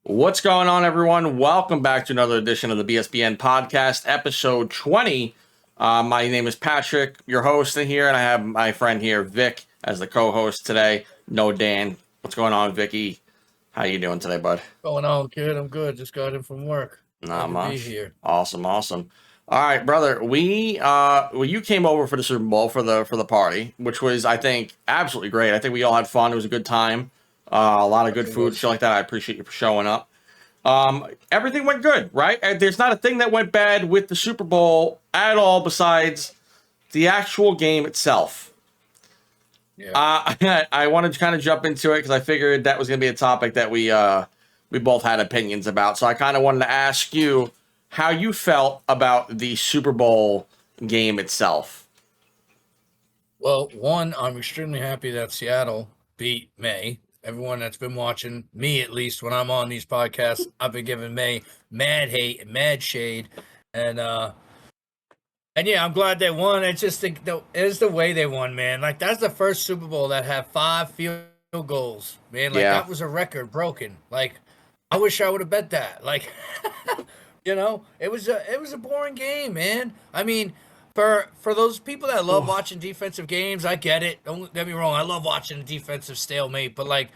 What's going on, everyone? Welcome back to another edition of the BSBN podcast, episode 20. My name is Patrick, your host in here, and I have my friend here, Vic, as the co-host today. No Dan. What's going on, Vicky? How you doing today, bud? Going on, kid? I'm good. Just got in from work. Not much. Be here. Awesome. All right, brother. You came over for the Super Bowl for the party, which was, I think, absolutely great. I think we all had fun. It was a good time. A lot of good food, shit like that. I appreciate you for showing up. Everything went good, right? There's not a thing that went bad with the Super Bowl at all besides the actual game itself. Yeah. I wanted to kind of jump into it because I figured that was going to be a topic that we both had opinions about. So I kind of wanted to ask you how you felt about the Super Bowl game itself. Well, one, I'm extremely happy that Seattle beat May. Everyone that's been watching me, at least when I'm on these podcasts, I've been giving May mad hate and mad shade, and yeah, I'm glad they won. It's just the way they won, man. Like, that's the first Super Bowl that had 5 field goals, man. Like, That was a record broken. Like, I wish I would have bet that. Like, it was a boring game, man. I mean, for those people that love watching defensive games, I get it. Don't get me wrong. I love watching a defensive stalemate, but like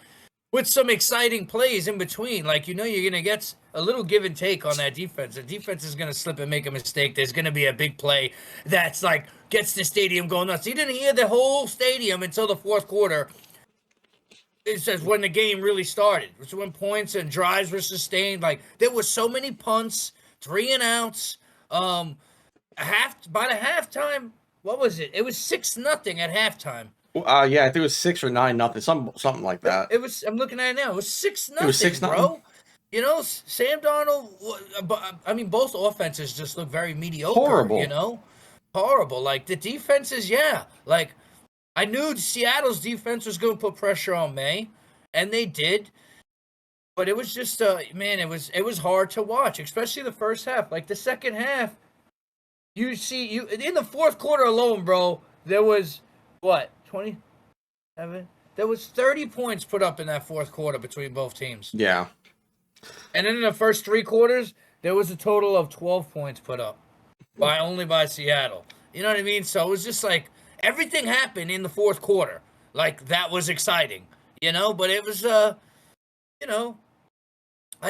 with some exciting plays in between, like, you're going to get a little give and take on that defense. The defense is going to slip and make a mistake. There's going to be a big play that's like gets the stadium going nuts. You didn't hear the whole stadium until the fourth quarter. It says when the game really started. It's when points and drives were sustained. Like, there was so many punts, 3 and outs. By the halftime, what was it? It was 6-0 at halftime. Yeah, I think it was 6 or 9-0, something like that. It was. I'm looking at it now. It was 6-0. It was 6-0, bro. Sam Darnold. I mean, both offenses just look very mediocre. Horrible. Horrible. Like, the defenses, yeah. Like, I knew Seattle's defense was going to put pressure on May, and they did. But it was just, man, it was hard to watch, especially the first half. Like, the second half, you in the fourth quarter alone, bro, there was, 27? There was 30 points put up in that fourth quarter between both teams. Yeah. And then in the first 3 quarters, there was a total of 12 points put up only by Seattle. You know what I mean? So it was just like, everything happened in the fourth quarter. Like, that was exciting, but it was, I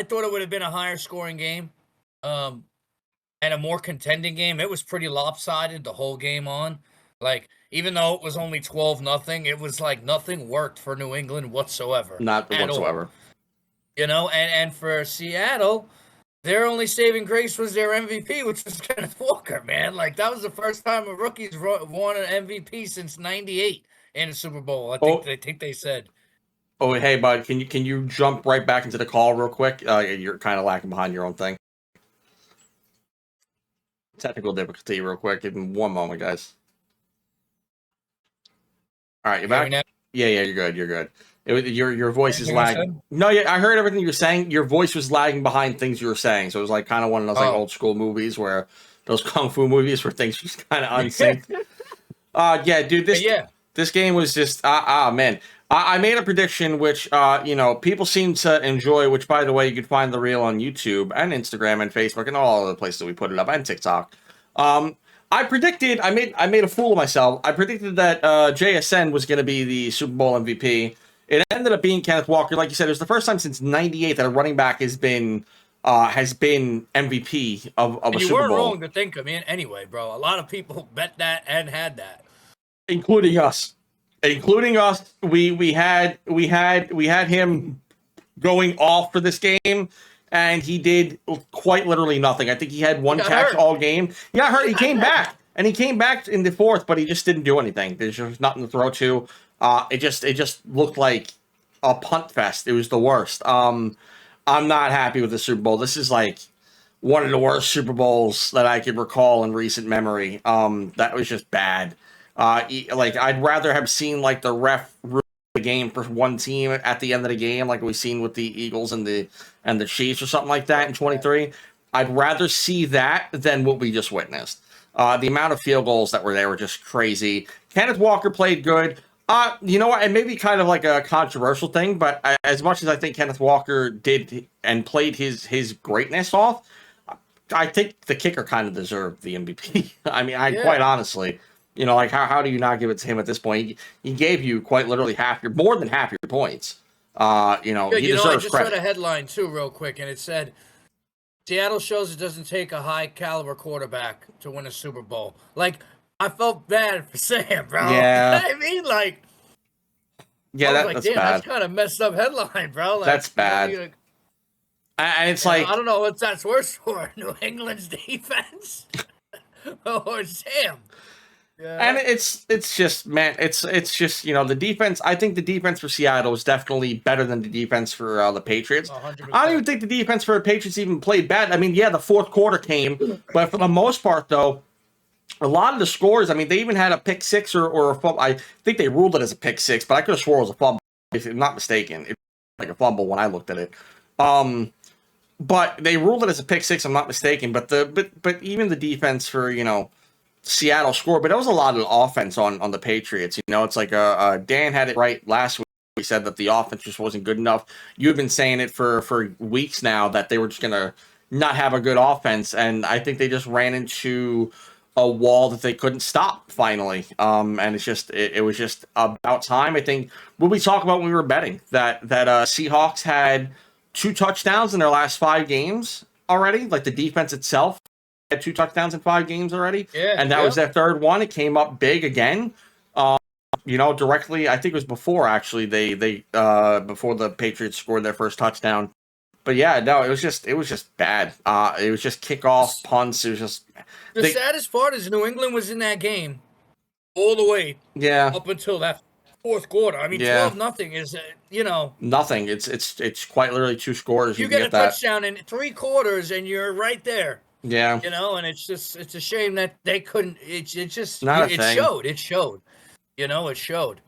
thought it would have been a higher scoring game, and a more contending game. It was pretty lopsided the whole game on. Like, even though it was only 12-0, it was like nothing worked for New England whatsoever. Not whatsoever. And for Seattle, their only saving grace was their MVP, which was Kenneth Walker, man. Like, that was the first time a rookie's won an MVP since '98 in a Super Bowl. I think they said. Oh, hey, bud, can you jump right back into the call real quick? You're kind of lacking behind your own thing. Technical difficulty real quick. Give me one moment, guys. All right, you're back? Yeah, you're good. You're good. Your voice is lagging. No, yeah, I heard everything you were saying. Your voice was lagging behind things you were saying. So it was like kind of one of those like old school movies where those kung fu movies where things just kind of unsynced. Yeah, dude, this game was just man. I made a prediction which people seem to enjoy, which, by the way, you can find the reel on YouTube and Instagram and Facebook and all the places we put it up, and TikTok. I made a fool of myself. I predicted that JSN was going to be the Super Bowl MVP. It ended up being Kenneth Walker. Like you said, it was the first time since '98 that a running back has been MVP of a Super Bowl. You weren't wrong to think of it anyway, bro. A lot of people bet that and had that, including us. We had him going off for this game, and he did quite literally nothing. I think he had one catch all game. Yeah, hurt. He came back, and he came back in the fourth, but he just didn't do anything. There's just nothing to throw to. It just looked like a punt fest. It was the worst. I'm not happy with the Super Bowl. This is like one of the worst Super Bowls that I could recall in recent memory. That was just bad. Like, I'd rather have seen like the ref ruin the game for one team at the end of the game, like we've seen with the Eagles and the Chiefs or something like that in 23. I'd rather see that than what we just witnessed. The amount of field goals that were there were just crazy. Kenneth Walker played good. You know what? It may be kind of like a controversial thing, but as much as I think Kenneth Walker did and played his greatness off, I think the kicker kind of deserved the MVP. I mean, quite honestly, like how do you not give it to him at this point? He gave you quite literally more than half your points. He deserves I just credit. read a headline too, real quick, and it said Seattle shows it doesn't take a high caliber quarterback to win a Super Bowl. Like, I felt bad for Sam, bro. Yeah. I mean, like, yeah, I was that's damn, bad. That's kind of messed up headline, bro. Like, that's bad. And it's like, I don't know what that's worse for, New England's defense or Sam. Yeah. And it's just, man, it's just, the defense. I think the defense for Seattle is definitely better than the defense for the Patriots. 100%. I don't even think the defense for the Patriots even played bad. I mean, yeah, the fourth quarter came, but for the most part, though, a lot of the scores, I mean, they even had a pick six or a fumble. I think they ruled it as a pick six, but I could have swore it was a fumble, if I'm not mistaken. It was like a fumble when I looked at it. But they ruled it as a pick six, I'm not mistaken. But even the defense for, Seattle scored, but it was a lot of offense on the Patriots. It's like Dan had it right last week. He said that the offense just wasn't good enough. You've been saying it for weeks now that they were just going to not have a good offense, and I think they just ran into a wall that they couldn't stop finally. And it was just about time. I think what we talked about when we were betting that Seahawks had 2 touchdowns in their last 5 games already. Like the defense itself had 2 touchdowns in 5 games already. Yeah, and that was their third one. It came up big again. Directly, I think it was before actually they before the Patriots scored their first touchdown. But yeah, no, it was just bad. It was just kickoff, punts. It was just the saddest part is New England was in that game all the way. Yeah. Up until that fourth quarter. I mean, 12-0 is nothing. It's quite literally 2 scores. You get a touchdown in 3 quarters, and you're right there. Yeah. And it's a shame that they couldn't. It just Not it thing. showed. It showed. It showed.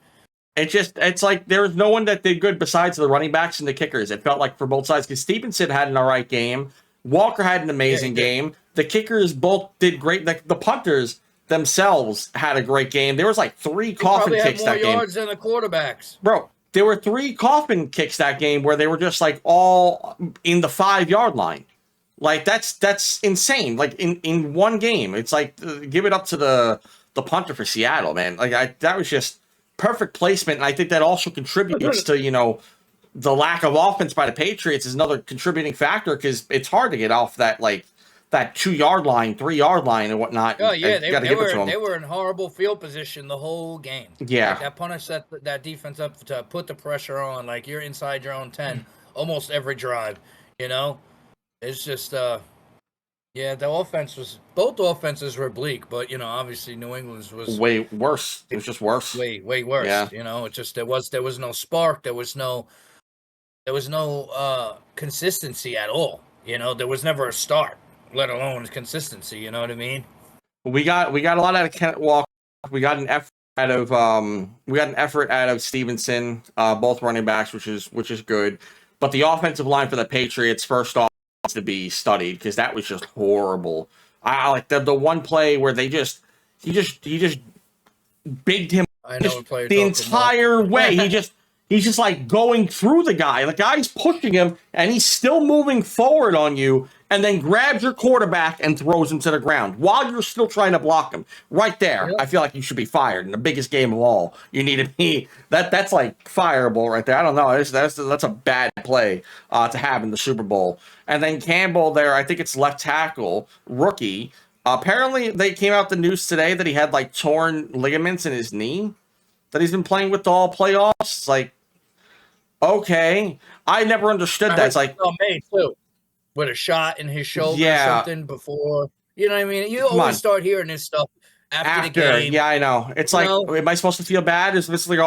It's like there was no one that did good besides the running backs and the kickers. It felt like for both sides, because Stevenson had an all right game. Walker had an amazing game. The kickers both did great. The punters themselves had a great game. There was like 3 coffin kicks that game. More yards than the quarterbacks. Bro, there were 3 coffin kicks that game where they were just like all in the 5-yard line. Like that's insane. Like in one game, it's like give it up to the punter for Seattle, man. Like that was just perfect placement, and I think that also contributes to the lack of offense by the Patriots is another contributing factor, because it's hard to get off that 2-yard line, 3-yard line, and whatnot. Oh yeah, they were in horrible field position the whole game. Yeah, like that punter set that defense up to put the pressure on. Like you're inside your own 10 almost every drive. It's just the both offenses were bleak, but obviously New England's was way worse. It was just worse. Way worse. Yeah. It just there was no spark, there was no consistency at all. There was never a start, let alone consistency, you know what I mean? We got a lot out of Kenneth Walker. We got an effort out of Stevenson, both running backs, which is good. But the offensive line for the Patriots, first off, to be studied, because that was just horrible. I like the one play where he just bigged him the entire way. He's just like going through the guy. The guy's pushing him, and he's still moving forward on you, and then grabs your quarterback and throws him to the ground while you're still trying to block him. Right there, I feel like you should be fired in the biggest game of all. You need to be that's like fireable right there. I don't know. That's a bad play to have in the Super Bowl. And then Campbell there, I think it's left tackle, rookie. Apparently, they came out the news today that he had like torn ligaments in his knee that he's been playing with all playoffs. It's like, okay, I never understood that. It's like May too, with a shot in his shoulder or something before. You know what I mean? You always start hearing this stuff after the game. Yeah, I know. It's like, am I supposed to feel bad? Is this like,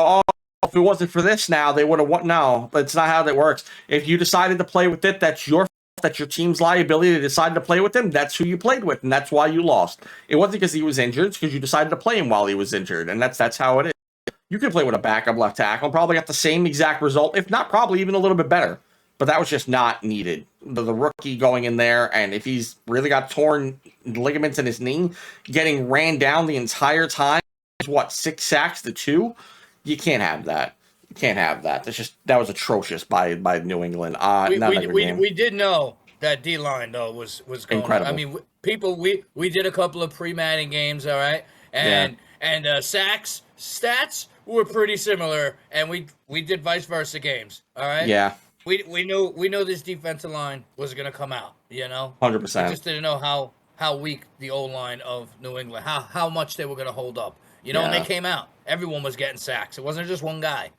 if it wasn't for this now, they would have won? No, that's not how that works. If you decided to play with it, that's your team's liability. They decided to play with him. That's who you played with, and that's why you lost. It wasn't because he was injured. It's because you decided to play him while he was injured, and that's how it is. You could play with a backup left tackle, probably got the same exact result, if not probably even a little bit better. But that was just not needed. The rookie going in there, and if he's really got torn ligaments in his knee, getting ran down the entire time, 6 sacks to 2? You can't have that. You can't have that. That was atrocious by New England. We did know that D line though was going. Incredible. I mean, we did a couple of pre-Madden games, all right, and sacks stats were pretty similar, and we did vice versa games, all right. Yeah. We know this defensive line was gonna come out, 100%. We just didn't know how weak the O line of New England, how much they were gonna hold up, and they came out. Everyone was getting sacks. It wasn't just one guy.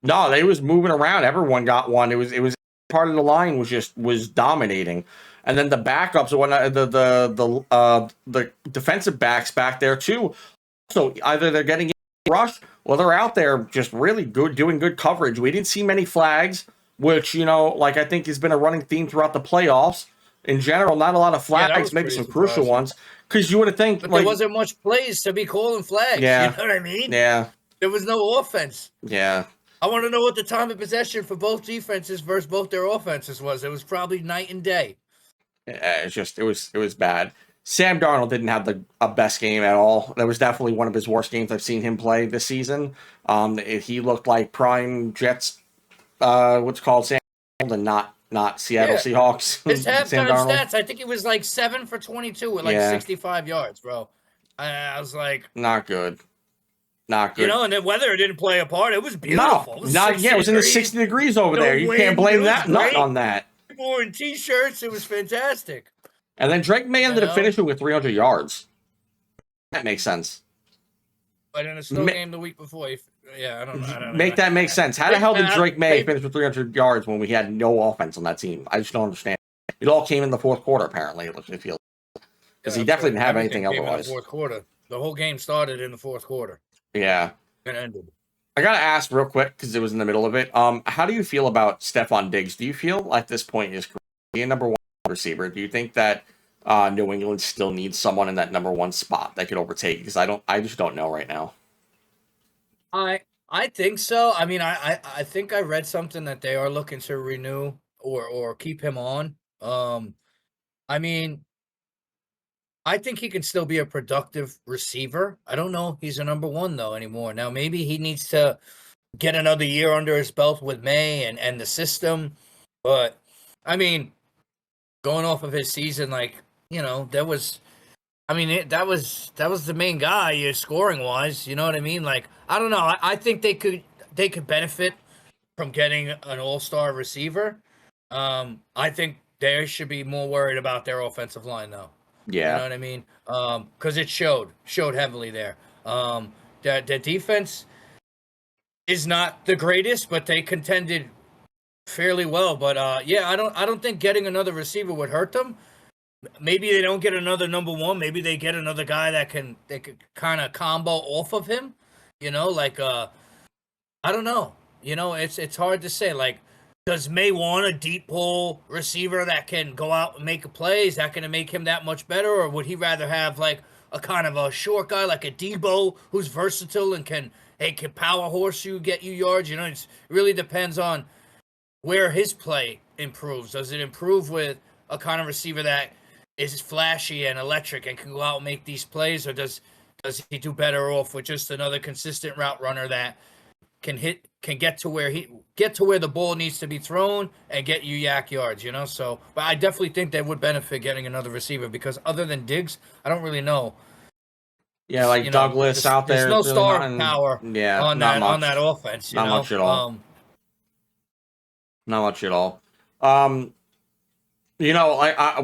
No, they was moving around. Everyone got one. It was part of the line was dominating, and then the backups, the defensive backs back there too. So either they're getting rushed or they're out there just really good, doing good coverage. We didn't see many flags, which I think has been a running theme throughout the playoffs in general. Not a lot of flags, maybe some crucial ones. Because you would have think, but there wasn't much plays to be calling flags. Yeah, you know what I mean. Yeah, there was no offense. Yeah. I want to know what the time of possession for both defenses versus both their offenses was. It was probably night and day. It was bad. Sam Darnold didn't have a best game at all. That was definitely one of his worst games I've seen him play this season. He looked like prime Jets, what's called Sam Darnold, and not Seattle Seahawks. His halftime stats, I think it was like 7 for 22 with 65 yards, bro. I was like, not good. Not good. And the weather didn't play a part. It was beautiful. No, it was in the 60 degrees over there. You can't blame nothing on that. People were in t-shirts. It was fantastic. And then Drake May ended up finishing with 300 yards. That makes sense. But in a snow game the week before, I don't know. Make that make sense. How the hell did Drake May finish with 300 yards when we had no offense on that team? I just don't understand. It all came in the fourth quarter, apparently. It feels because he definitely didn't have anything otherwise. In the fourth quarter. The whole game started in the fourth quarter. Yeah. It ended. I gotta ask real quick because it was in the middle of it. How do you feel about Stephon Diggs? Do you feel at this point is he a number one receiver? Do you think that New England still needs someone in that number one spot that could overtake? Because I just don't know right now. I think so. I mean, I think I read something that they are looking to renew or keep him on. I mean, I think he can still be a productive receiver. I don't know if he's a number one, though, anymore. Now, maybe he needs to get another year under his belt with May and the system. But, I mean, going off of his season, that was the main guy scoring-wise. You know what I mean? I don't know. I think they could benefit from getting an all-star receiver. I think they should be more worried about their offensive line, though. Yeah. You know what I mean? Because it showed heavily there. The defense is not the greatest, but they contended fairly well. But I don't think getting another receiver would hurt them. Maybe they don't get another number one. Maybe they get another guy that could kind of combo off of him. I don't know. It's hard to say. Does May want a deep hole receiver that can go out and make a play? Is that going to make him that much better? Or would he rather have a kind of a short guy like a Debo who's versatile and can power horse you, get you yards? It really depends on where his play improves. Does it improve with a kind of receiver that is flashy and electric and can go out and make these plays? Or does he do better off with just another consistent route runner that can get to where the ball needs to be thrown and get you yak yards, So, but I definitely think they would benefit getting another receiver because other than Diggs, I don't really know. Yeah, Douglas out there. There's no star power on that offense. Not much at all. Not much at all. We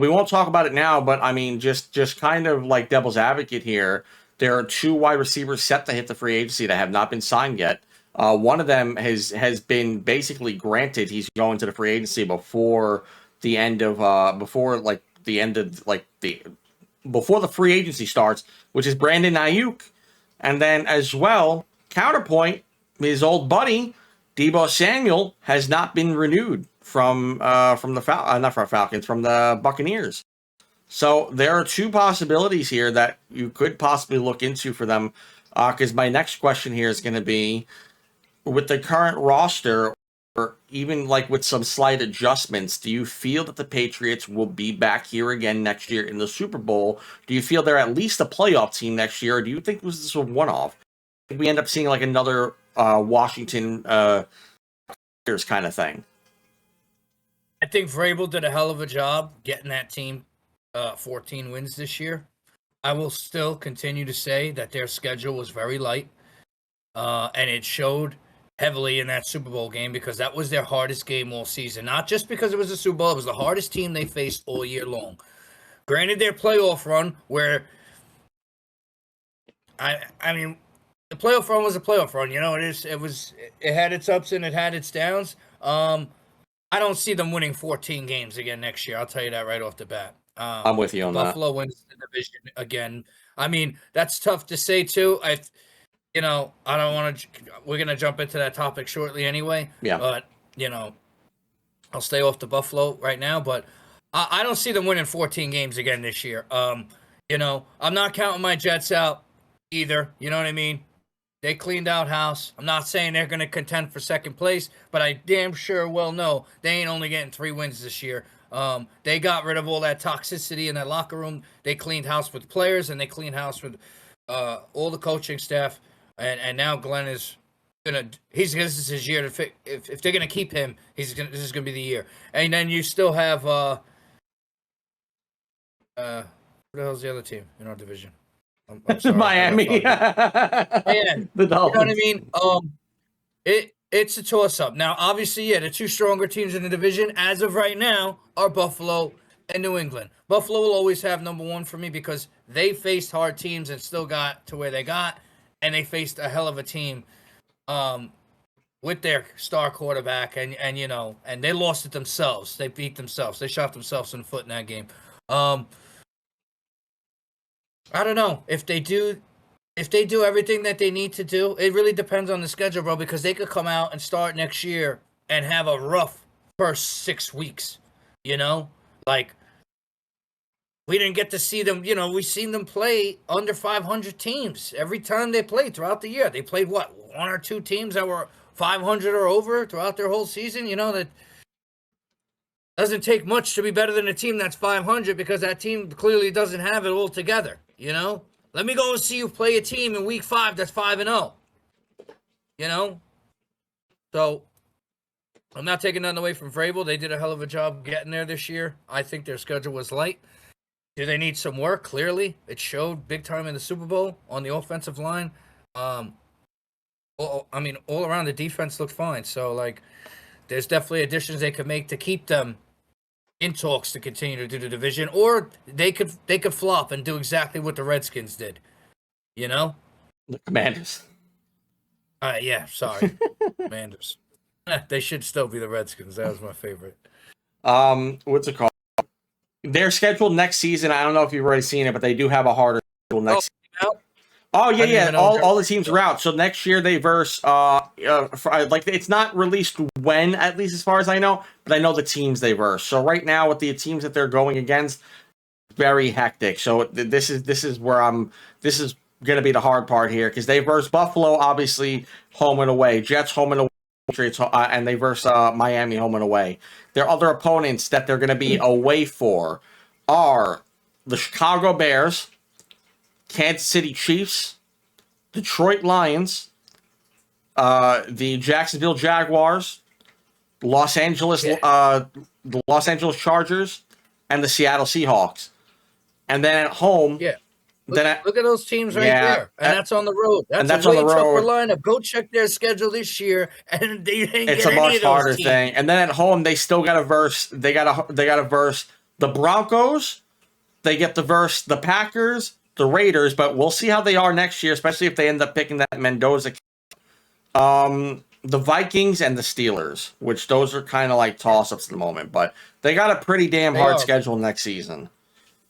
won't talk about it now, but I mean, just kind of like devil's advocate here. There are 2 wide receivers set to hit the free agency that have not been signed yet. One of them has been basically granted he's going to the free agency before the free agency starts, which is Brandon Ayuk. And then as well, counterpoint, his old buddy Deebo Samuel has not been renewed from the Buccaneers. So there are 2 possibilities here that you could possibly look into for them. Because my next question here is going to be, with the current roster, or even with some slight adjustments, do you feel that the Patriots will be back here again next year in the Super Bowl? Do you feel they're at least a playoff team next year, or do you think this is a one-off? We end up seeing another Washington kind of thing. I think Vrabel did a hell of a job getting that team 14 wins this year. I will still continue to say that their schedule was very light, and it showed heavily in that Super Bowl game because that was their hardest game all season. Not just because it was a Super Bowl, it was the hardest team they faced all year long. Granted, their playoff run, where I mean, the playoff run was a playoff run. You know, it had its ups and it had its downs. I don't see them winning 14 games again next year. I'll tell you that right off the bat. I'm with you on Buffalo wins the division again. I mean, that's tough to say too. I don't want to. We're gonna jump into that topic shortly anyway. Yeah. But I'll stay off the Buffalo right now. But I don't see them winning 14 games again this year. I'm not counting my Jets out either. You know what I mean? They cleaned out house. I'm not saying they're going to contend for second place, but I damn sure well know they ain't only getting 3 wins this year. They got rid of all that toxicity in that locker room. They cleaned house with players, and they cleaned house with all the coaching staff. And now Glenn is gonna. This is his year to fix. If they're gonna keep him, this is gonna be the year. And then you still have who the hell's the other team in our division? I'm sorry, Miami. The Dolphins. You know what I mean? It's a toss-up. Now, obviously, the 2 stronger teams in the division as of right now are Buffalo and New England. Buffalo will always have number 1 for me because they faced hard teams and still got to where they got, and they faced a hell of a team with their star quarterback, and they lost it themselves. They beat themselves. They shot themselves in the foot in that game. I don't know if they do everything that they need to do. It really depends on the schedule, bro, because they could come out and start next year and have a rough first 6 weeks. Like we didn't get to see them. We seen them play under 500 teams every time they played throughout the year. They played 1 or 2 teams that were 500 or over throughout their whole season. That doesn't take much to be better than a team that's 500 because that team clearly doesn't have it all together. Let me go and see you play a team in week 5 that's 5-0. So I'm not taking nothing away from Vrabel. They did a hell of a job getting there this year. I think their schedule was light. Do they need some work? Clearly, it showed big time in the Super Bowl on the offensive line. All around the defense looked fine. So, there's definitely additions they could make to keep them in talks to continue to do the division, or they could flop and do exactly what the Redskins did. The Commanders. Yeah, sorry. Commanders. They should still be the Redskins. That was my favorite. What's it called? They're scheduled next season. I don't know if you've already seen it, but they do have a harder schedule next season. Oh yeah. All the teams are out. So next year they verse it's not released when, at least as far as I know, but I know the teams they verse. So right now with the teams that they're going against, very hectic. So this is this is going to be the hard part here because they verse Buffalo obviously home and away, Jets home and away, Patriots, and they verse Miami home and away. Their other opponents that they're going to be away for are the Chicago Bears, Kansas City Chiefs, Detroit Lions, the Jacksonville Jaguars, the Los Angeles Chargers, and the Seattle Seahawks. And then at home, look at those teams right there, and that's on the road. That's a way tougher lineup. Go check their schedule this year, and they didn't it's get a much any of those harder teams. thing. And then at home, they still got to verse. They got to verse the Broncos. They get to verse the Packers, the Raiders, but we'll see how they are next year, especially if they end up picking that Mendoza. The Vikings and the Steelers, which those are kind of like toss-ups at the moment, but they got a pretty damn hard schedule next season.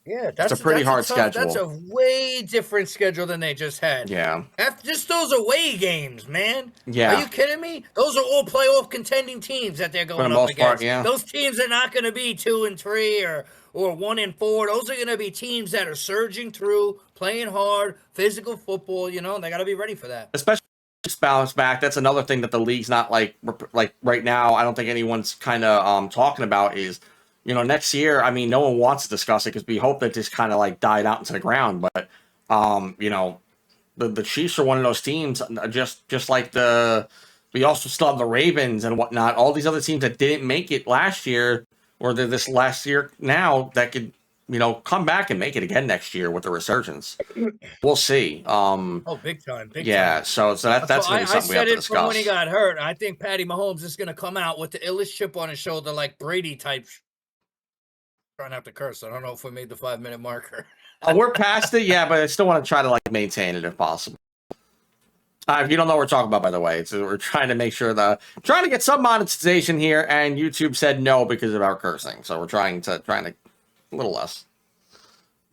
Yeah, that's a pretty hard schedule. That's a way different schedule than they just had. Yeah. Just those away games, man. Yeah. Are you kidding me? Those are all playoff contending teams that they're going up against. Those teams are not going to be 2-3 or 1-4. Those are going to be teams that are surging through, playing hard, physical football. They got to be ready for that. Especially bounce back. That's another thing that the league's not like right now. I don't think anyone's kind of talking about is, next year. I mean, no one wants to discuss it because we hope that this kind of died out into the ground. But the Chiefs are one of those teams, just like we also still have the Ravens and whatnot. All these other teams that didn't make it last year or this last year now that could, come back and make it again next year with the resurgence. We'll see. Big time. Yeah, so that's going to be something we have to discuss. From when he got hurt. I think Patty Mahomes is going to come out with the illest chip on his shoulder, like Brady type. Trying not to curse. I don't know if we made the 5-minute marker. We're past it, yeah, but I still want to try to maintain it if possible. If you don't know what we're talking about, by the way, so we're trying to make sure trying to get some monetization here, and YouTube said no because of our cursing. So we're trying to a little less.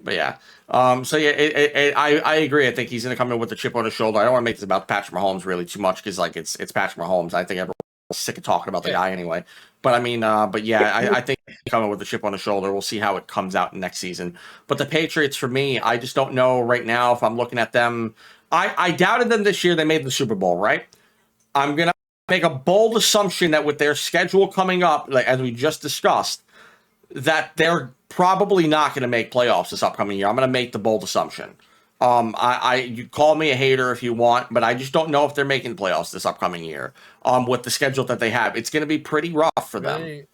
But yeah, I agree. I think he's going to come in with the chip on his shoulder. I don't want to make this about Patrick Mahomes really too much because it's Patrick Mahomes. I think everyone's sick of talking about the guy anyway. But I mean, I think he's coming with the chip on his shoulder. We'll see how it comes out next season. But the Patriots, for me, I just don't know right now if I'm looking at them. I doubted them this year. They made the Super Bowl, right? I'm going to make a bold assumption that with their schedule coming up, as we just discussed, that they're probably not going to make playoffs this upcoming year. I'm going to make the bold assumption. You call me a hater if you want, but I just don't know if they're making playoffs this upcoming year with the schedule that they have. It's going to be pretty rough for them.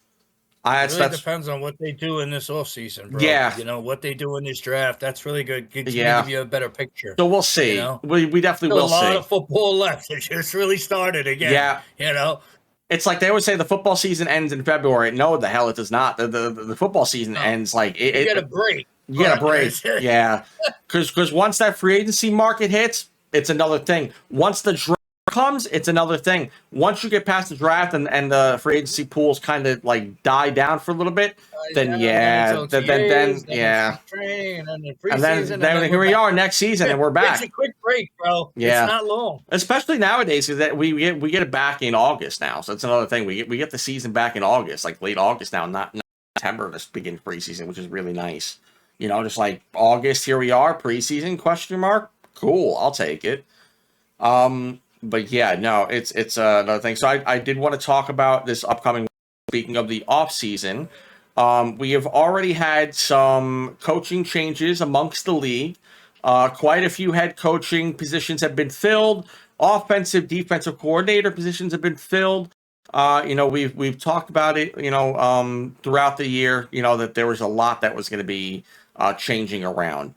It really depends on what they do in this offseason, bro. Yeah. What they do in this draft. That's really good. Give you a better picture. So we'll see. We definitely will see. A lot of football left. It just really started again. Yeah. It's like they always say the football season ends in February. No, the hell it does not. The football season ends you get a break. You get a break. Yeah. Because once that free agency market hits, it's another thing. Once the draft comes, it's another thing. Once you get past the draft and the free agency pools kind of die down for a little bit, then and then here we are next season and we're back. It's a quick break, bro. Yeah. It's not long. Especially nowadays because that we get it back in August now. So it's another thing. We get the season back in August, like late August now, not September to begin preseason, which is really nice. Just like August, here we are, preseason, question mark. Cool, I'll take it. But yeah, no, it's another thing. So I did want to talk about this upcoming, speaking of the off season. We have already had some coaching changes amongst the league. Quite a few head coaching positions have been filled. Offensive, defensive coordinator positions have been filled. We've talked about it, throughout the year, that there was a lot that was going to be changing around.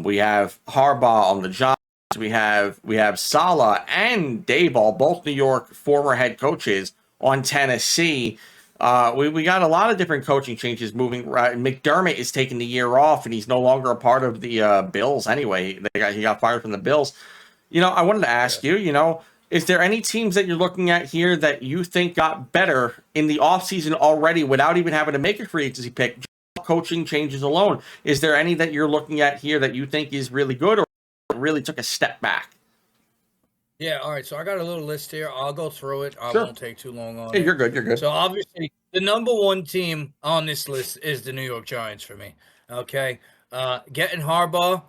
We have Harbaugh on the job. We have Saleh and Daboll, both New York former head coaches, on Tennessee. We got a lot of different coaching changes moving. McDermott is taking the year off, and he's no longer a part of the Bills anyway. He got fired from the Bills. I wanted to ask you, is there any teams that you're looking at here that you think got better in the offseason already without even having to make a free agency pick? Coaching changes alone. Is there any that you're looking at here that you think is really good or really took a step back? Yeah, all right. So I got a little list here. I'll go through it. I won't take too long on it. You're good. So obviously, the number one team on this list is the New York Giants for me. Okay. Getting Harbaugh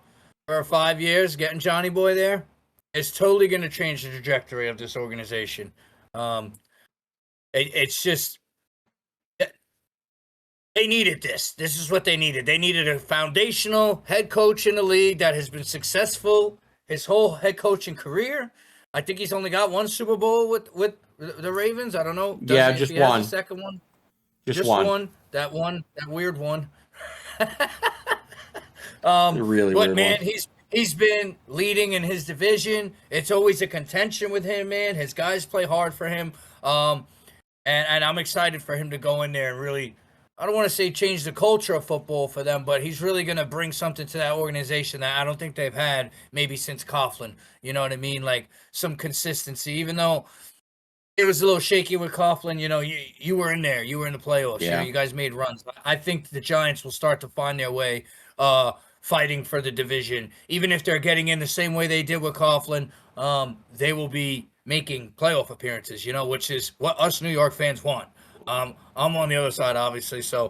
for 5 years, getting Johnny Boy there, is totally going to change the trajectory of this organization. It's just, they needed this. This is what they needed. They needed a foundational head coach in the league that has been successful his whole head coaching career. I think he's only got one Super Bowl with the Ravens. I don't know. Just one. The second one. Just one. That weird one. Really but weird man, one. he's been leading in his division. It's always a contention with him, man. His guys play hard for him. And I'm excited for him to go in there and really, I don't want to say change the culture of football for them, but he's really going to bring something to that organization that I don't think they've had maybe since Coughlin. You know what I mean? Like some consistency, even though it was a little shaky with Coughlin. You were in there. You were in the playoffs. Yeah. You guys made runs. I think the Giants will start to find their way fighting for the division. Even if they're getting in the same way they did with Coughlin, they will be making playoff appearances, which is what us New York fans want. I'm on the other side, obviously, so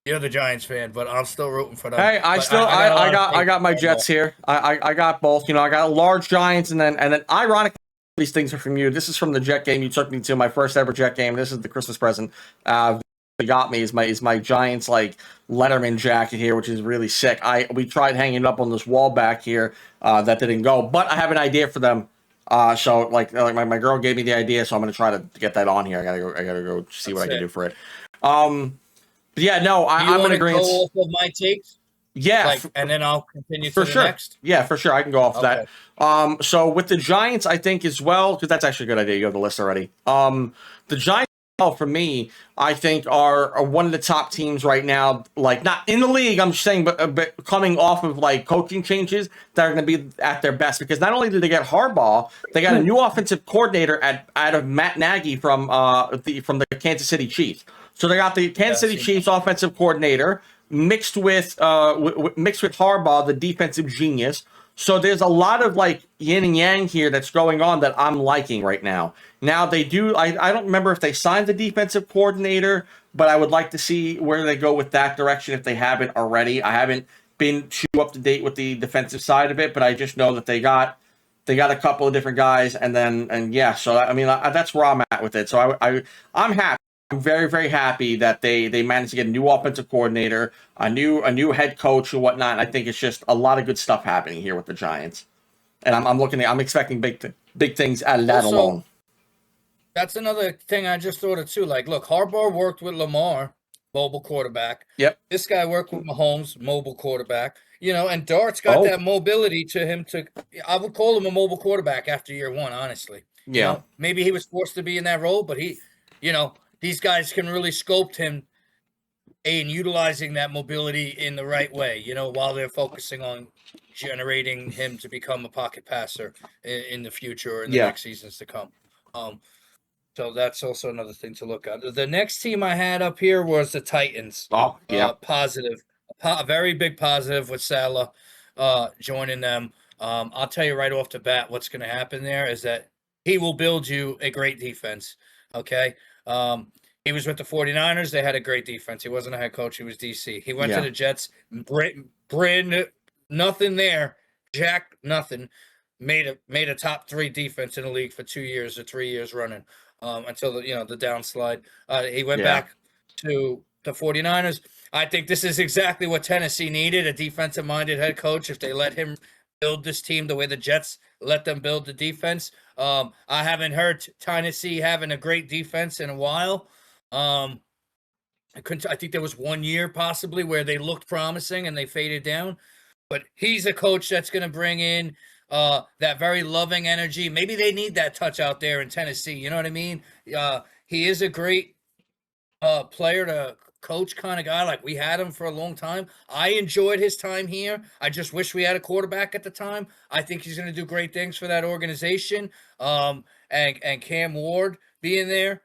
you're the Giants fan, but I'm still rooting for them. Hey, I got my Jets here. I got both. I got a large Giants, and then ironically, these things are from you. This is from the Jet game you took me to, my first ever Jet game. This is the Christmas present. got me is my Giants like Letterman jacket here, which is really sick. We tried hanging it up on this wall back here, that didn't go, but I have an idea for them. So my girl gave me the idea, so I'm gonna try to get that on here. I gotta go see what I can do for it. But yeah, no, I'm in agreement. Go off of my takes. Yeah, and then I'll continue for to the sure. next. Yeah, for sure. I can go off Okay. that. So with the Giants, I think as well, because that's actually a good idea. You have the list already. The Giants, for me, I think are one of the top teams right now. Like not in the league, I'm just saying, but coming off of like coaching changes that are going to be at their best. Because not only did they get Harbaugh, they got a new offensive coordinator out of Matt Nagy from the Kansas City Chiefs. So they got the Kansas City Chiefs offensive coordinator mixed with Harbaugh, the defensive genius. So there's a lot of like yin and yang here that's going on that I'm liking right now. Now they do. I don't remember if they signed the defensive coordinator, but I would like to see where they go with that direction if they haven't already. I haven't been too up to date with the defensive side of it, but I just know that they got a couple of different guys, and yeah. So I mean, that's where I'm at with it. So I'm happy. I'm very, very happy that they managed to get a new offensive coordinator, a new head coach and whatnot. And I think it's just a lot of good stuff happening here with the Giants, and I'm expecting big things out of that alone. That's another thing I just thought of too. Like, look, Harbaugh worked with Lamar, mobile quarterback. Yep. This guy worked with Mahomes, mobile quarterback. And Dart's got that mobility to him. I would call him a mobile quarterback after year one, honestly. Yeah. Maybe he was forced to be in that role, but these guys can really sculpt him in utilizing that mobility in the right way, while they're focusing on generating him to become a pocket passer in the future or in the next seasons to come. So that's also another thing to look at. The next team I had up here was the Titans. Oh, yeah. Positive. A very big positive with Salah joining them. I'll tell you right off the bat what's going to happen there is that he will build you a great defense, okay? He was with the 49ers. They had a great defense. He wasn't a head coach. He was DC. He went to the Jets. Brand nothing there. Jack nothing. Made a top 3 defense in the league for 2 years or 3 years running until the downslide. He went back to the 49ers. I think this is exactly what Tennessee needed, a defensive-minded head coach. If they let him build this team the way the Jets let them build the defense. I haven't heard Tennessee having a great defense in a while. I think there was 1 year possibly where they looked promising and they faded down. But he's a coach that's going to bring in that very loving energy. Maybe they need that touch out there in Tennessee. You know what I mean? He is a great player to coach kind of guy. Like we had him for a long time. I enjoyed his time here. I just wish we had a quarterback at the time. I think he's going to do great things for that organization. And Cam Ward being there,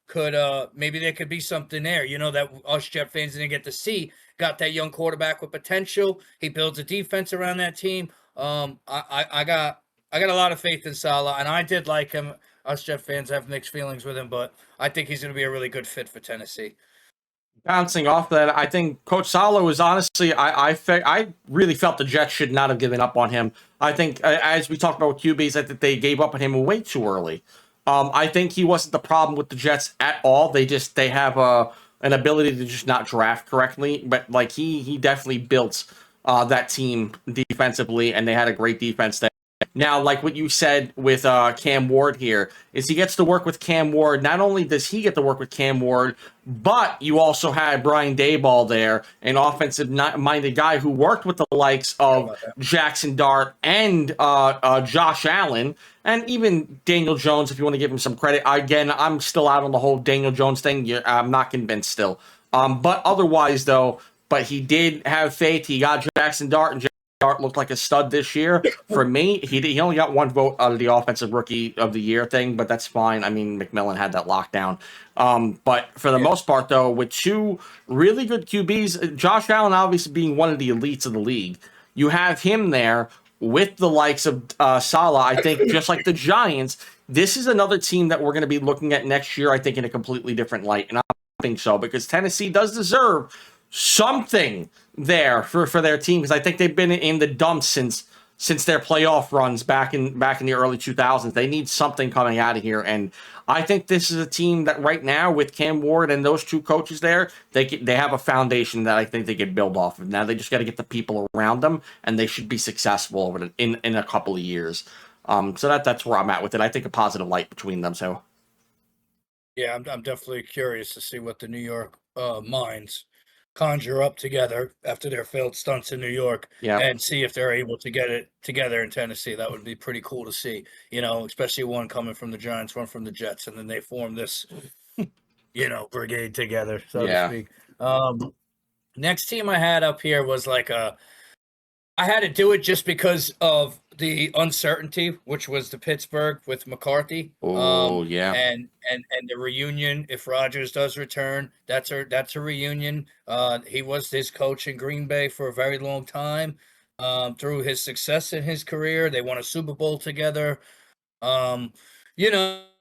could maybe there could be something there, that us Jet fans didn't get to see. Got that young quarterback with potential. He builds a defense around that team. I got a lot of faith in Salah, and I did like him. Us Jet fans have mixed feelings with him, but I think he's going to be a really good fit for Tennessee. Bouncing off that, I think Coach Salah was honestly, I really felt the Jets should not have given up on him. I think, as we talked about with QBs, I think they gave up on him way too early. I think he wasn't the problem with the Jets at all. They have an ability to just not draft correctly, but like he definitely built that team defensively, and they had a great defense there. Now, like what you said with Cam Ward here, is he gets to work with Cam Ward. Not only does he get to work with Cam Ward, but you also had Brian Daboll there, an offensive-minded guy who worked with the likes of Jackson Dart and Josh Allen, and even Daniel Jones, if you want to give him some credit. Again, I'm still out on the whole Daniel Jones thing. I'm not convinced still. But otherwise, though, but he did have faith. He got Jackson Dart, and Jackson Dart looked like a stud this year. For me, he only got 1 vote out of the Offensive Rookie of the Year thing, but that's fine. I mean, McMillan had that lockdown. But for the most part, though, with 2 really good QBs, Josh Allen obviously being one of the elites of the league, you have him there with the likes of Salah. I think just like the Giants, this is another team that we're going to be looking at next year, I think, in a completely different light. And I think so, because Tennessee does deserve something there for their team, because I think they've been in the dumps since since their playoff runs back in the early 2000s. They need something coming out of here, and I think this is a team that right now with Cam Ward and those two coaches there, they have a foundation that I think they could build off of. Now they just got to get the people around them, and they should be successful over in a couple of years. So that's where I'm at with it. I think a positive light between them. So Yeah, I'm definitely curious to see what the New York minds conjure up together after their failed stunts in New York, yeah, and see if they're able to get it together in Tennessee. That would be pretty cool to see, especially one coming from the Giants, one from the Jets, and then they form this, brigade together, so to yeah. speak. Next team I had up here was I had to do it just because of the uncertainty, which was the Pittsburgh with McCarthy. Oh yeah. And the reunion. If Rodgers does return, that's a reunion. He was his coach in Green Bay for a very long time. Through his success in his career, they won a Super Bowl together. And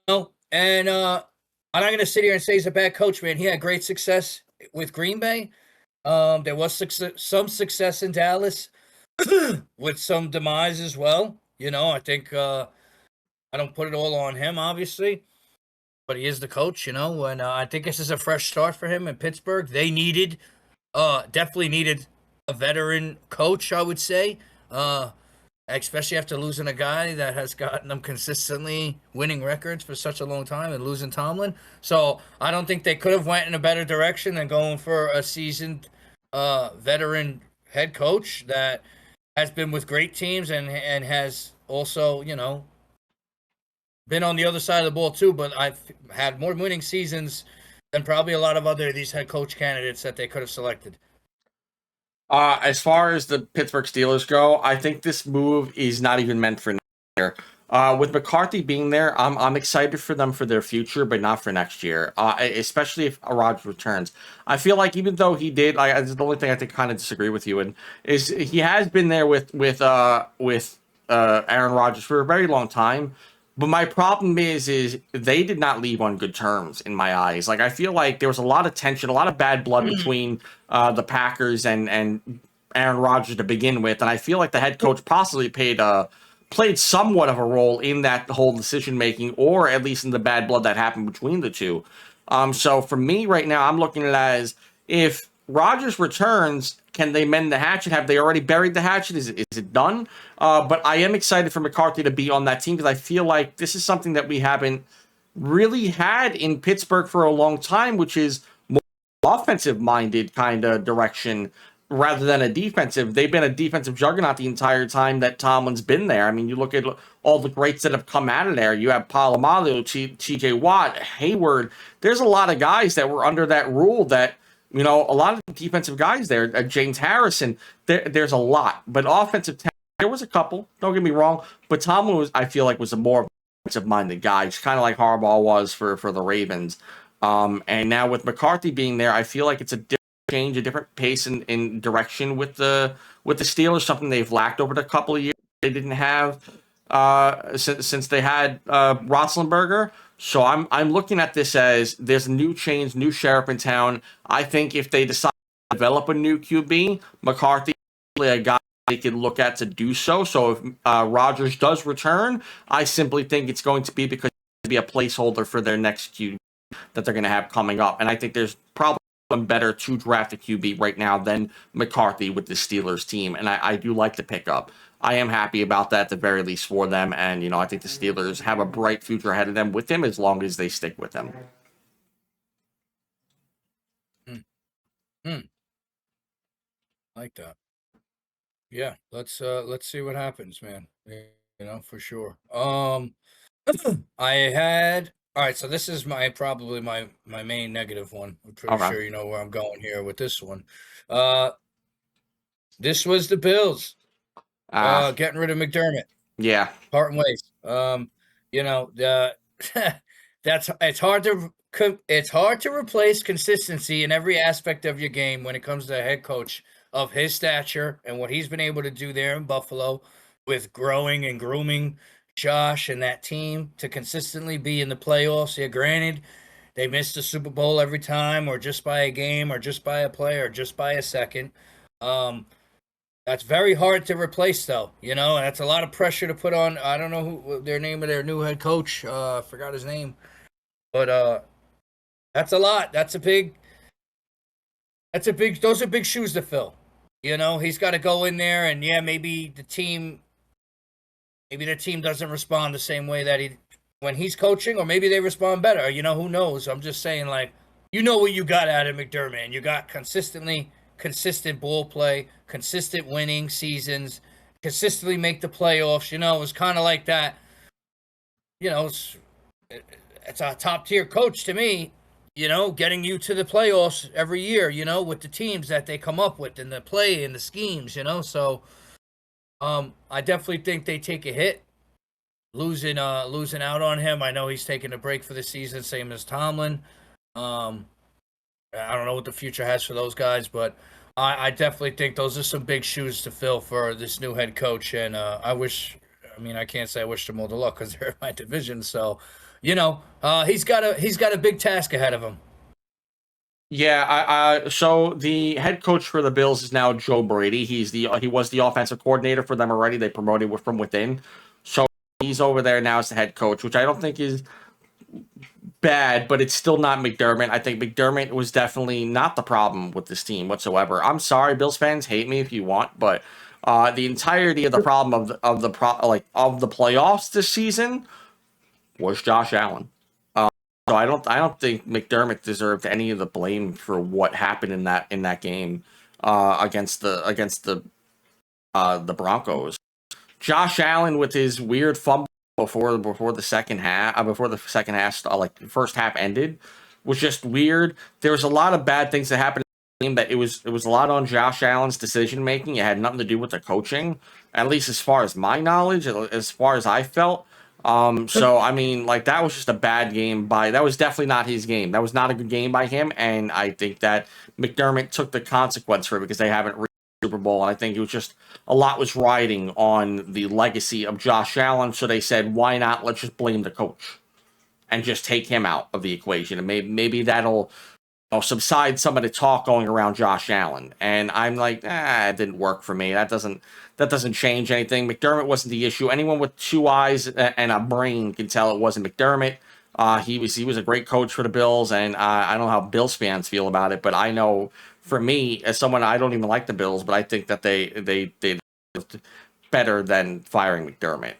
I'm not going to sit here and say he's a bad coach, man. He had great success with Green Bay. There was some success in Dallas. With some demise as well. I think I don't put it all on him, obviously, but he is the coach, and I think this is a fresh start for him in Pittsburgh. They definitely needed a veteran coach, I would say, especially after losing a guy that has gotten them consistently winning records for such a long time and losing Tomlin. So I don't think they could have went in a better direction than going for a seasoned veteran head coach that has been with great teams and has also, been on the other side of the ball too. But I've had more winning seasons than probably a lot of these head coach candidates that they could have selected. As far as the Pittsburgh Steelers go, I think this move is not even meant for next year. With McCarthy being there, I'm excited for them for their future, but not for next year. Especially if Rodgers returns. I feel like even though he did, the only thing I think kind of disagree with you in is he has been there with Aaron Rodgers for a very long time. But my problem is they did not leave on good terms in my eyes. Like I feel like there was a lot of tension, a lot of bad blood between the Packers and Aaron Rodgers to begin with, and I feel like the head coach possibly played somewhat of a role in that whole decision making, or at least in the bad blood that happened between the two. So for me right now, I'm looking at it as if Rodgers returns, can they mend the hatchet? Have they already buried the hatchet? Is it done? But I am excited for McCarthy to be on that team because I feel like this is something that we haven't really had in Pittsburgh for a long time, which is more offensive-minded kind of direction rather than a defensive. They've been a defensive juggernaut the entire time that Tomlin's been there. I mean, you look at all the greats that have come out of there. You have Polamalu, TJ Watt, Hayward. There's a lot of guys that were under that rule that, a lot of defensive guys there. James Harrison, there's a lot. But offensive talent, there was a couple, don't get me wrong. But Tomlin, I feel like, was a more offensive-minded guy. Just kind of like Harbaugh was for the Ravens. And now with McCarthy being there, I feel like it's a different change, a different pace in direction with the Steelers, something they've lacked over the couple of years. They didn't have since they had Roethlisberger. So I'm looking at this as there's a new change, new sheriff in town. I think if they decide to develop a new QB, McCarthy is a guy they could look at to do so. So if Rodgers does return, I simply think it's going to be because it's going to be a placeholder for their next QB that they're going to have coming up. And I think there's probably one better to draft a QB right now than McCarthy with the Steelers team. And I do like the pickup. I am happy about that at the very least for them. And, I think the Steelers have a bright future ahead of them with him as long as they stick with him. Like that. Yeah, let's see what happens, man. For sure. I had all right, so this is probably my main negative one. I'm pretty sure you know where I'm going here with this one. This was the Bills. Getting rid of McDermott. Yeah. Parting ways. It's hard to replace consistency in every aspect of your game when it comes to a head coach of his stature and what he's been able to do there in Buffalo with growing and grooming Josh and that team to consistently be in the playoffs. Yeah, granted, they missed the Super Bowl every time, or just by a game, or just by a play, or just by a second. That's very hard to replace, though, and that's a lot of pressure to put on. I don't know who their name of their new head coach. I forgot his name, but that's a lot. Those are big shoes to fill. He's got to go in there, and yeah, maybe the team doesn't respond the same way that when he's coaching, or maybe they respond better. Who knows? I'm just saying, like, what you got out of McDermott, and you got consistent ball play, consistent winning seasons, consistently make the playoffs. It's kind of like that. It's a top tier coach to me. Getting you to the playoffs every year. With the teams that they come up with and the play and the schemes. So I definitely think they take a hit, losing out on him. I know he's taking a break for the season, same as Tomlin. I don't know what the future has for those guys, but I definitely think those are some big shoes to fill for this new head coach. And I can't say I wish them all the luck because they're in my division. So, he's got a big task ahead of him. Yeah, so the head coach for the Bills is now Joe Brady. He was the offensive coordinator for them already. They promoted from within. So he's over there now as the head coach, which I don't think is bad, but it's still not McDermott. I think McDermott was definitely not the problem with this team whatsoever. I'm sorry, Bills fans, hate me if you want, but the entirety of the problem of the playoffs this season was Josh Allen. So I don't think McDermott deserved any of the blame for what happened in that game against the Broncos. Josh Allen with his weird fumble before the second half, like the first half ended, was just weird. There was a lot of bad things that happened in the game. That it was a lot on Josh Allen's decision making. It had nothing to do with the coaching, at least as far as my knowledge, as far as I felt. So I mean, like, that was just a bad game that was definitely not his game. That was not a good game by him, and I think that McDermott took the consequence for it because they haven't reached the Super Bowl, and I think it was just a lot was riding on the legacy of Josh Allen, so they said, why not? Let's just blame the coach and just take him out of the equation, and maybe that'll subside some of the talk going around Josh Allen. And I'm like, it didn't work for me. That doesn't change anything. McDermott wasn't the issue. Anyone with two eyes and a brain can tell it wasn't McDermott. He was a great coach for the Bills, and I don't know how Bills fans feel about it, but I know for me, as someone, I don't even like the Bills, but I think that they did better than firing McDermott.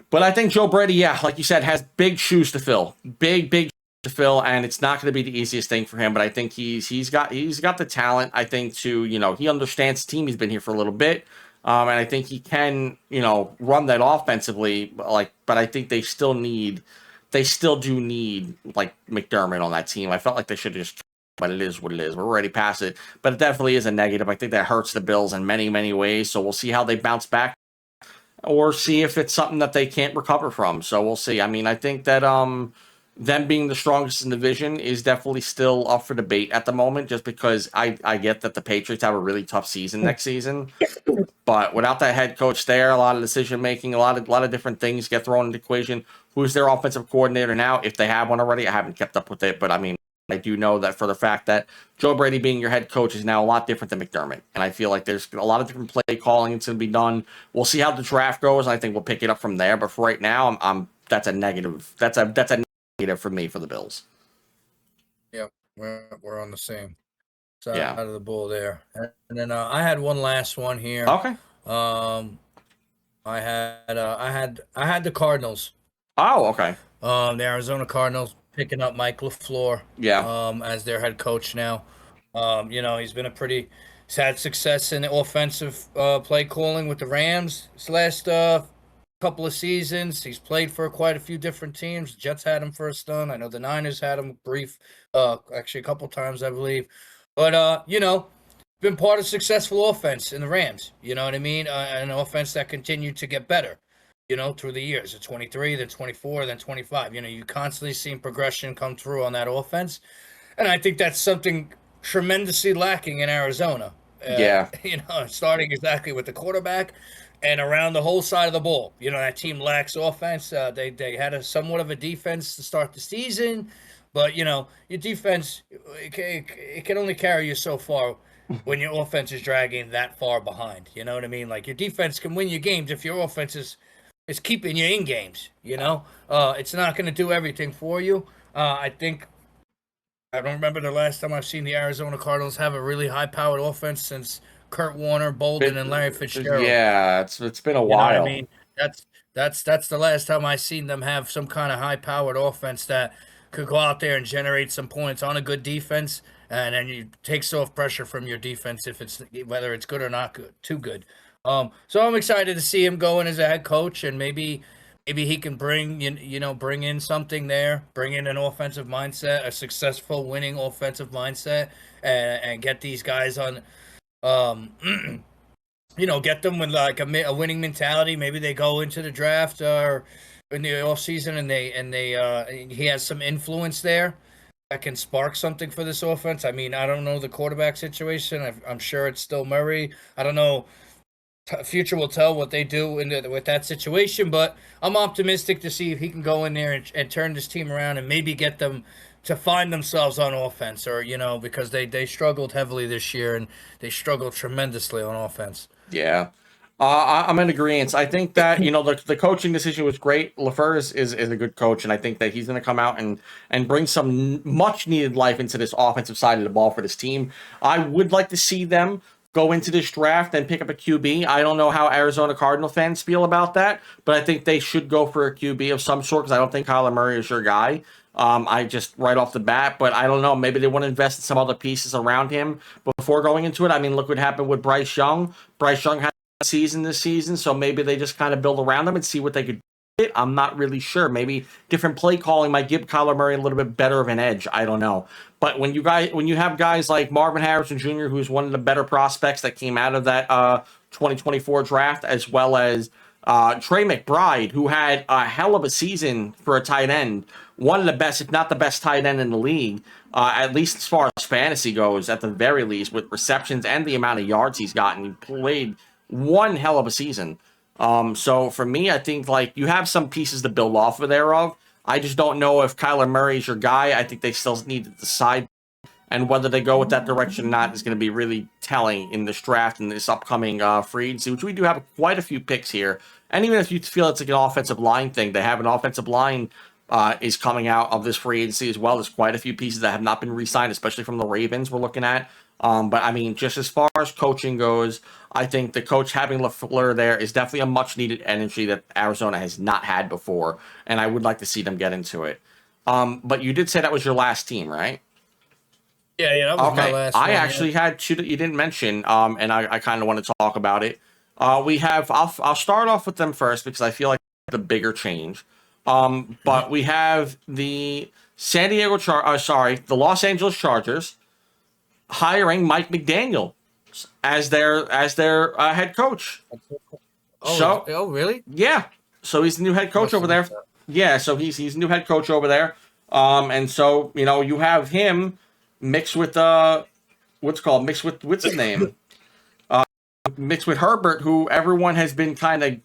But I think Joe Brady, yeah, like you said, has big shoes to fill. Big to fill, and it's not going to be the easiest thing for him, but I think he's got the talent, I think, to, he understands the team. He's been here for a little bit, and I think he can, run that offensively, but I think they still do need like McDermott on that team. I felt like they should just, but it is what it is. We're already past it, but it definitely is a negative. I think that hurts the Bills in many, many ways, so we'll see how they bounce back or see if it's something that they can't recover from. So we'll see. I mean, I think that them being the strongest in the division is definitely still up for debate at the moment, just because I get that the Patriots have a really tough season next season. But without that head coach there, a lot of decision making, a lot of different things get thrown into the equation. Who's their offensive coordinator now? If they have one already, I haven't kept up with it, but I mean, I do know that for the fact that Joe Brady being your head coach is now a lot different than McDermott. And I feel like there's a lot of different play calling that's going to be done. We'll see how the draft goes. I think we'll pick it up from there. But for right now, that's a negative. That's a negative for me for the Bills. Yep, we're on the same side of the ball there. And then I had one last one here. Okay. I had the Cardinals. Oh, okay. The Arizona Cardinals picking up Mike LaFleur. Yeah. As their head coach now. He's had success in the offensive play calling with the Rams this last couple of seasons. He's played for quite a few different teams. The Jets had him for a stint. I know the Niners had him brief, actually a couple times, I believe. But been part of successful offense in the Rams. You know what I mean? An offense that continued to get better, through the years. At 23, then 24, then 25. You constantly seeing progression come through on that offense. And I think that's something tremendously lacking in Arizona. Starting exactly with the quarterback and around the whole side of the ball. That team lacks offense. They had somewhat of a defense to start the season. But, your defense, it can only carry you so far when your offense is dragging that far behind. You know what I mean? Like your defense can win you games if your offense is keeping you in games. It's not going to do everything for you. I don't remember the last time I've seen the Arizona Cardinals have a really high-powered offense since Kurt Warner, Bolden, and Larry Fitzgerald. Yeah, it's been a You know what I while. mean? That's the last time I seen them have some kind of high-powered offense that could go out there and generate some points on a good defense, and then you takes off pressure from your defense if it's whether it's good or not good, too good. So I'm excited to see him going as a head coach, and maybe he can bring in something there, bring in an offensive mindset, a successful winning offensive mindset, and get these guys on. Get them with like a winning mentality. Maybe they go into the draft or in the off season, and he has some influence there that can spark something for this offense. I mean, I don't know the quarterback situation. I'm sure it's still Murray. I don't know. Future will tell what they do with that situation, but I'm optimistic to see if he can go in there and turn this team around and maybe get them to find themselves on offense, or because they struggled heavily this year and they struggled tremendously on offense. Yeah. I'm in agreement. I think that, the coaching decision was great. LaFleur is a good coach, and I think that he's going to come out and bring some much needed life into this offensive side of the ball for this team. I would like to see them go into this draft and pick up a QB. I don't know how Arizona Cardinal fans feel about that, but I think they should go for a QB of some sort, because I don't think Kyler Murray is your guy. I just right off the bat, but I don't know. Maybe they want to invest in some other pieces around him before going into it. I mean, look what happened with Bryce Young. Bryce Young had a season this season, so maybe they just kind of build around them and see what they could do. I'm not really sure. Maybe different play calling might give Kyler Murray a little bit better of an edge. I don't know. But when you have guys like Marvin Harrison Jr., who's one of the better prospects that came out of that 2024 draft, as well as Trey McBride, who had a hell of a season for a tight end, one of the best, if not the best tight end in the league, at least as far as fantasy goes, at the very least, with receptions and the amount of yards he's gotten. He played one hell of a season. So for me, I think like you have some pieces to build off of thereof. I just don't know if Kyler Murray is your guy. I think they still need to decide, and whether they go with that direction or not is going to be really telling in this draft and this upcoming free agency, which we do have quite a few picks here. And even if you feel it's like an offensive line thing, they have an offensive line is coming out of this free agency as well. There's quite a few pieces that have not been re-signed, especially from the Ravens we're looking at. But I mean, just as far as coaching goes, I think the coach having LaFleur there is definitely a much needed energy that Arizona has not had before, and I would like to see them get into it. But you did say that was your last team, right? Yeah, that was my last I one, actually had two that you didn't mention, and I kind of want to talk about it. We have I'll start off with them first because I feel like the bigger change. But we have the the Los Angeles Chargers hiring Mike McDaniel as their head coach. Oh, really? Yeah, so he's the new head coach over there. Yeah, so he's new head coach over there. And so you have him mixed with what's his name? Mixed with Herbert, who everyone has been kind of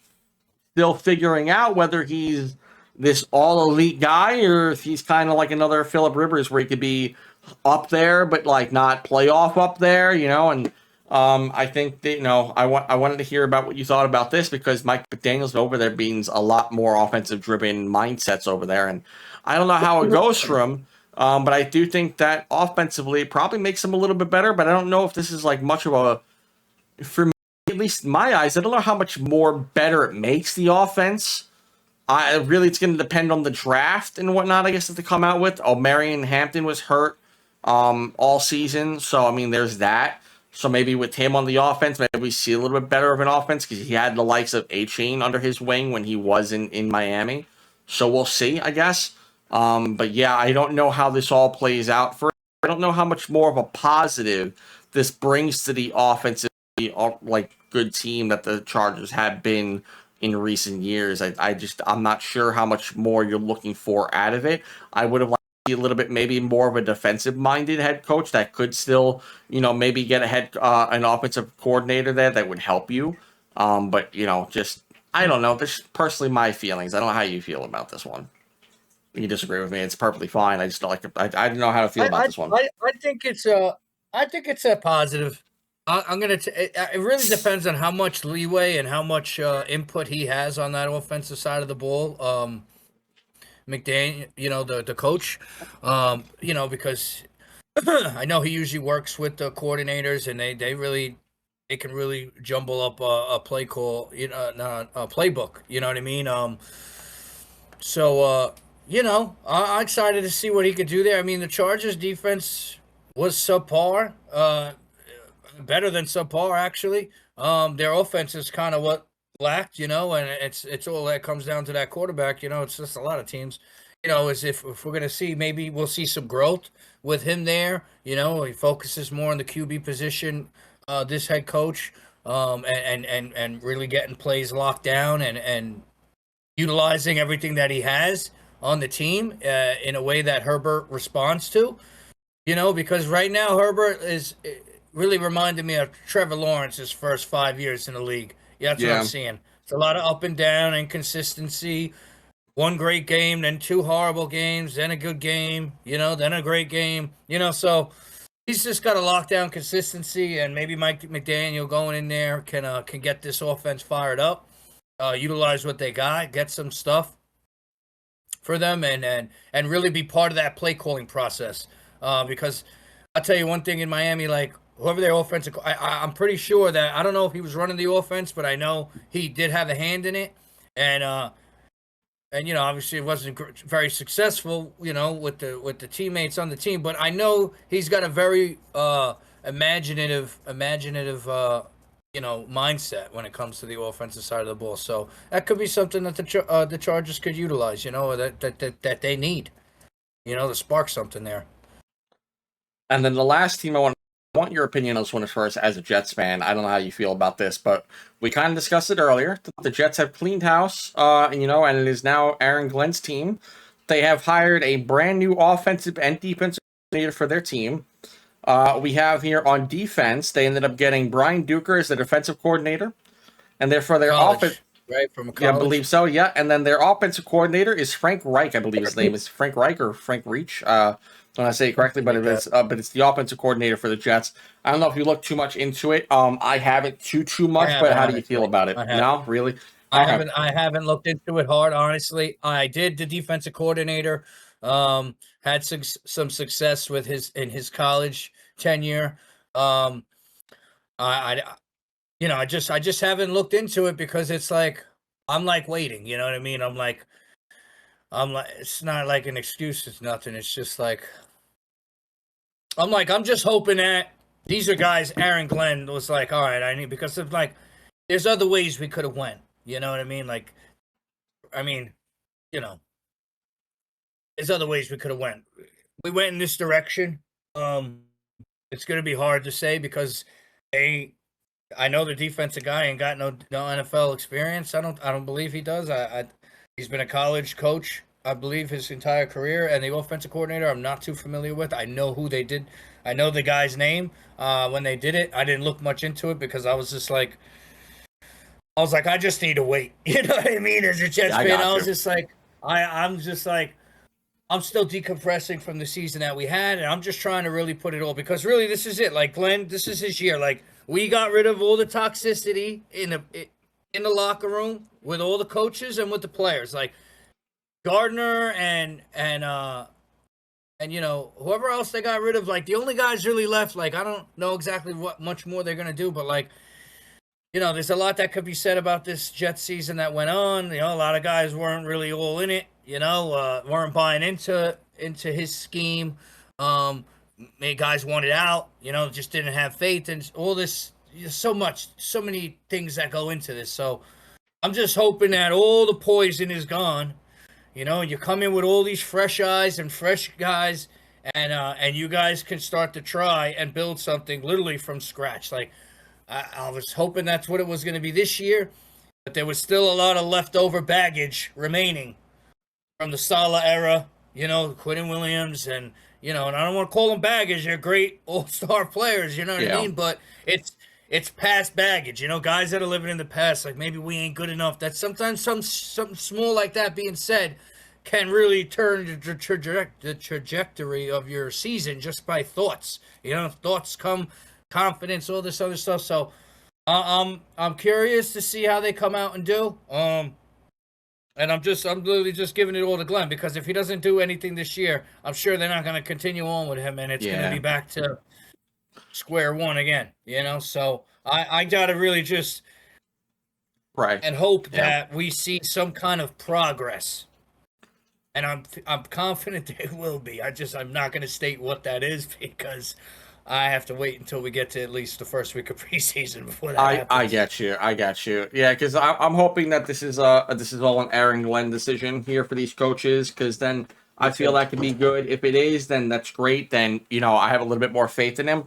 still figuring out whether he's this all elite guy or if he's kind of like another Phillip Rivers, where he could be up there but like not playoff up there, and I think that I wanted to hear about what you thought about this, because Mike McDaniel's over there being a lot more offensive driven mindsets over there, and I don't know how it goes for him. But I do think that offensively it probably makes him a little bit better, but I don't know if this is like much of a, for me, at least in my eyes, I don't know how much more better it makes the offense. It's going to depend on the draft and whatnot, I guess, that they come out with. Oh, Marion Hampton was hurt all season, so I mean, there's that. So maybe with him on the offense, maybe we see a little bit better of an offense, because he had the likes of A-Chain under his wing when he was in Miami. So we'll see, I guess. But yeah, I don't know how this all plays out for him. I don't know how much more of a positive this brings to the offensive, like, good team that the Chargers have been in recent years. I'm not sure how much more you're looking for out of it. I would have liked to see a little bit, maybe more of a defensive-minded head coach that could still, maybe get an offensive coordinator there that would help you. But just I don't know. This is personally my feelings. I don't know how you feel about this one. You can disagree with me. It's perfectly fine. I just don't like. I don't know how to feel about this one. I think it's a positive. I'm gonna. It really depends on how much leeway and how much input he has on that offensive side of the ball. McDaniel, the coach, because I know he usually works with the coordinators, and they can really jumble up a play call, not a playbook. You know what I mean? I'm excited to see what he could do there. I mean, the Chargers defense was subpar, better than subpar actually. Their offense is kind of what lacked, and it's all that comes down to that quarterback. It's just a lot of teams. As if we're gonna see, maybe we'll see some growth with him there. He focuses more on the QB position. This head coach, and really getting plays locked down and utilizing everything that he has on the team in a way that Herbert responds to. Because right now Herbert is really reminded me of Trevor Lawrence's first 5 years in the league. Yeah, that's what I'm seeing. It's a lot of up and down, inconsistency. One great game, then two horrible games, then a good game, then a great game, so he's just got a lockdown consistency, and maybe Mike McDaniel going in there can get this offense fired up, utilize what they got, get some stuff for them, and really be part of that play calling process. Because I'll tell you one thing in Miami, like whoever their offensive, I'm pretty sure that I don't know if he was running the offense, but I know he did have a hand in it, and obviously it wasn't very successful, with the teammates on the team. But I know he's got a very imaginative, mindset when it comes to the offensive side of the ball. So that could be something that the Chargers could utilize, that they need, to spark something there. And then the last team I want your opinion on this one first as a Jets fan. I don't know how you feel about this, but we kind of discussed it earlier. The Jets have cleaned house, and it is now Aaron Glenn's team. They have hired a brand new offensive and defensive coordinator for their team. We have here on defense, they ended up getting Brian Duker as the defensive coordinator, and therefore their offense, right, from college. Yeah, I believe so. Yeah, and then their offensive coordinator is Frank Reich. I believe his name is Frank Reich or Frank Reach. When I say it correctly, but it's the offensive coordinator for the Jets. I don't know if you look too much into it. I haven't too much, but how do you feel about it? No, really? I haven't looked into it hard, honestly. I did the defensive coordinator. Had some success with his college tenure. I just haven't looked into it because it's like I'm like waiting. You know what I mean? I'm like it's not like an excuse. It's nothing. It's just like I'm just hoping that these are guys. Aaron Glenn was like, all right, because of like, there's other ways we could have went. You know what I mean? Like, there's other ways we could have went. We went in this direction. It's going to be hard to say because I know the defensive guy ain't got no NFL experience. I don't believe he does. He's been a college coach, I believe, his entire career, and the offensive coordinator I'm not too familiar with. I know who they did. I know the guy's name when they did it. I didn't look much into it because I was like, I just need to wait. You know what I mean? As a Jets fan, I was just like, I'm still decompressing from the season that we had, and I'm just trying to really put it all because really this is it. Like Glenn, this is his year. Like we got rid of all the toxicity in the locker room with all the coaches and with the players. Like Gardner and whoever else they got rid of. Like the only guys really left. Like I don't know exactly what much more they're gonna do, but like. There's a lot that could be said about this Jets season that went on. A lot of guys weren't really all in it. Weren't buying into his scheme. Many guys wanted out. Just didn't have faith and all this. So many things that go into this. So I'm just hoping that all the poison is gone. You come in with all these fresh eyes and fresh guys, and you guys can start to try and build something literally from scratch. Like. I was hoping that's what it was going to be this year, but there was still a lot of leftover baggage remaining from the Saleh era, Quentin Williams, and I don't want to call them baggage. They're great all-star players, you know what I mean? But it's past baggage, guys that are living in the past, like maybe we ain't good enough. That sometimes something small like that being said can really turn the trajectory of your season just by thoughts. Thoughts come confidence, all this other stuff. So I'm curious to see how they come out and do. And I'm literally just giving it all to Glenn, because if he doesn't do anything this year, I'm sure they're not going to continue on with him, and it's going to be back to square one again, So I gotta really just pray and hope that we see some kind of progress, and I'm confident there will be. I'm not going to state what that is, because I have to wait until we get to at least the first week of preseason before that happens. I get you. Yeah, because I'm hoping that this is all an Aaron Glenn decision here for these coaches, because then I feel that could be good. If it is, then that's great. Then I have a little bit more faith in him.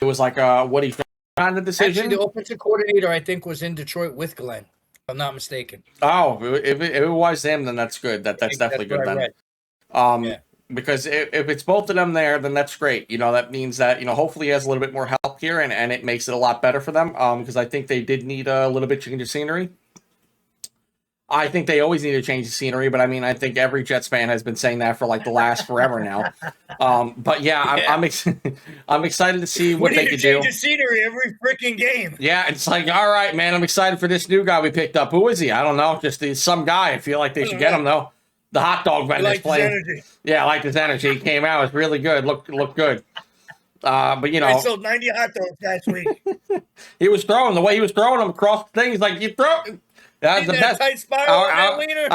It was like what he kind of decision. Actually, the offensive coordinator, I think, was in Detroit with Glenn, if I'm not mistaken. Oh, if it was him, then that's good. That's definitely good then. Because if it's both of them there, then that's great. That means that hopefully he has a little bit more help here, and it makes it a lot better for them. Because I think they did need a little bit change of scenery. I think they always need to change the scenery, but I think every Jets fan has been saying that for like the last forever now. But I'm excited to see what they could do. Change the scenery every freaking game. Yeah, it's like, all right, man, I'm excited for this new guy we picked up. Who is he? I don't know, just some guy. I feel like they should get him though. The hot dog vendor's playing. Yeah, I like his energy. He came out, it was really good. Looked good. But I sold 90 hot dogs last week. He was throwing the way he was throwing them across the thing. He's like, you throw. That was the best. Tight spiral wiener.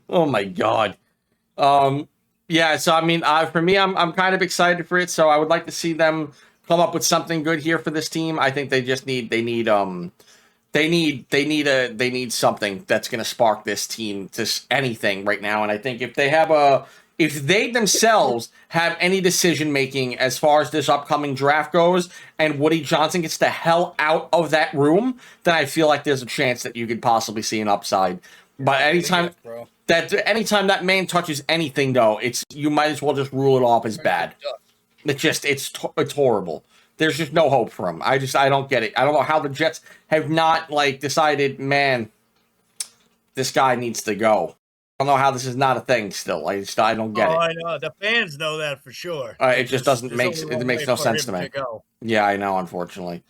Oh my god. Yeah. So for me, I'm kind of excited for it. So I would like to see them come up with something good here for this team. I think they just need something that's going to spark this team to anything right now. And I think if they themselves have any decision making as far as this upcoming draft goes, and Woody Johnson gets the hell out of that room, then I feel like there's a chance that you could possibly see an upside. But anytime that man touches anything, though, you might as well just rule it off as bad. It's horrible. There's just no hope for him. I don't get it. I don't know how the Jets have not decided, man, this guy needs to go. I don't know how this is not a thing still. I don't get it. I know. The fans know that for sure. It just doesn't makes no sense to me. Yeah, I know, unfortunately.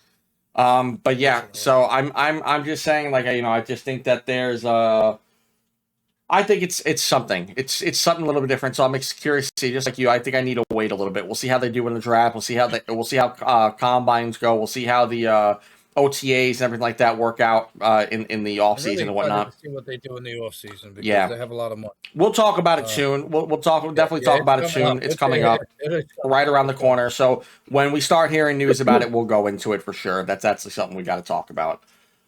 But yeah, so I'm just saying, I just think that there's I think it's something. It's something a little bit different. So I'm curious to see, just like you. I think I need to wait a little bit. We'll see how they do in the draft. We'll see how combines go. We'll see how the OTAs and everything like that work out in the off season and whatnot. See what they do in the off season, because they have a lot of money. We'll talk about it soon. We'll definitely talk about it soon. It's coming up right around the corner. So when we start hearing news about it, we'll go into it for sure. That's actually something we got to talk about.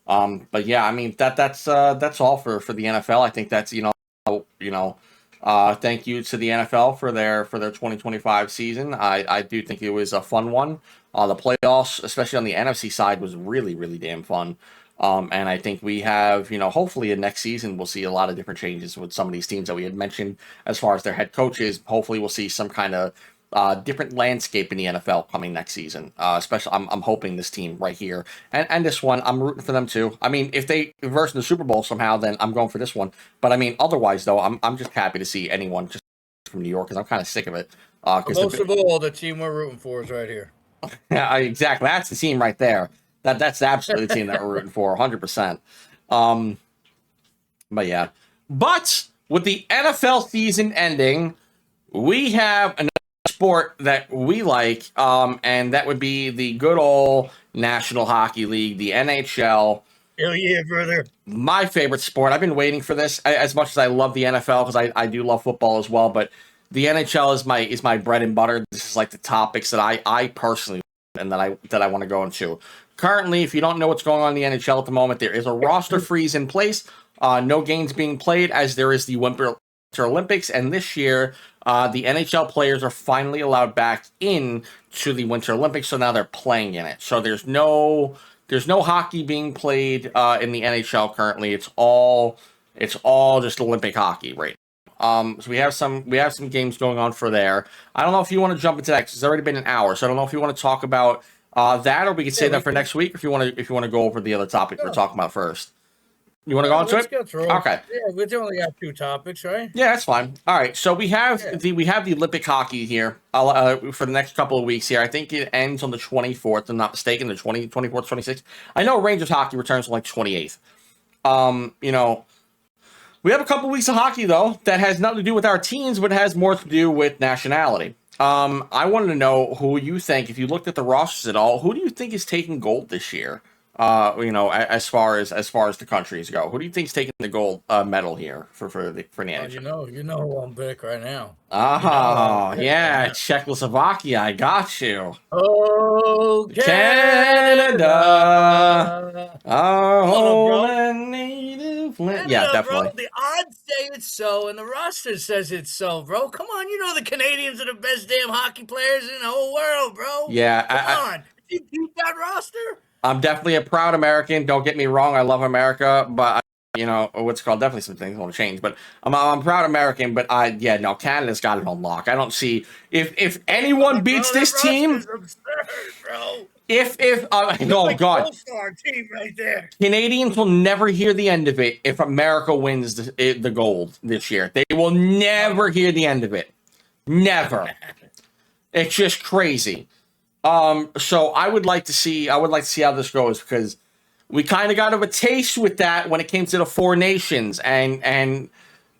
But yeah, that's all for the NFL. I think that's thank you to the NFL for their 2025 season. I do think it was a fun one. The playoffs, especially on the NFC side, was really, really damn fun. And I think we have, hopefully in next season, we'll see a lot of different changes with some of these teams that we had mentioned as far as their head coaches. Hopefully we'll see some kind of different landscape in the NFL coming next season. Especially, I'm hoping this team right here and this one, I'm rooting for them too. If they reverse in the Super Bowl somehow, then I'm going for this one. But otherwise though, I'm just happy to see anyone just from New York, because I'm kind of sick of it. Most of all, the team we're rooting for is right here. Yeah, exactly. That's the team right there. That's absolutely the team that we're rooting for, 100%. But yeah. But with the NFL season ending, we have another sport that we like, and that would be the good old National Hockey League, the NHL. Hell yeah, brother. My favorite sport. I've been waiting for this as much as I love the NFL, because I do love football as well, but the NHL is my bread and butter. This is like the topics that I personally and that I want to go into. Currently, if you don't know what's going on in the NHL at the moment, there is a roster freeze in place. No games being played, as there is the Winter Olympics, and this year the NHL players are finally allowed back in to the Winter Olympics, so now they're playing in it. So there's no hockey being played in the NHL currently. It's all just Olympic hockey right now. So we have some games going on for there. I don't know if you want to jump into that, because it's already been an hour, so I don't know if you want to talk about that, or we could save that for next week, if you want to go over the other topic we're talking about first. You want to go into Let's it? go through. Okay. Yeah, we only got 2 topics, right? Yeah, that's fine. All right, so we have the Olympic hockey here for the next couple of weeks here. I think it ends on the 24th. I'm not mistaken, the 24th, 26th. I know Rangers hockey returns on like 28th. We have a couple weeks of hockey though that has nothing to do with our teams, but has more to do with nationality. I wanted to know who you think, if you looked at the rosters at all, who do you think is taking gold this year? As far as the countries go, who do you think is taking the gold medal here for the NHL? You know who I'm big right now. Oh, yeah, Czechoslovakia. I got you. Oh, Canada. Oh, native land. Canada, Yeah, definitely. bro. The odds say it's so, and the roster says it's so, bro. Come on, you know the Canadians are the best damn hockey players in the whole world, bro. Yeah, Come on. You keep that roster? I'm definitely a proud American. Don't get me wrong. I love America, but what's called, definitely some things want to change. But I'm a proud American. But Canada's got it on lock. I don't see if anyone beats this team. Absurd, bro. Oh God, All-star team right there. Canadians will never hear the end of it if America wins the gold this year. They will never hear the end of it. Never. It's just crazy. So I would like to see how this goes, because we kind of got a taste with that when it came to the Four Nations, and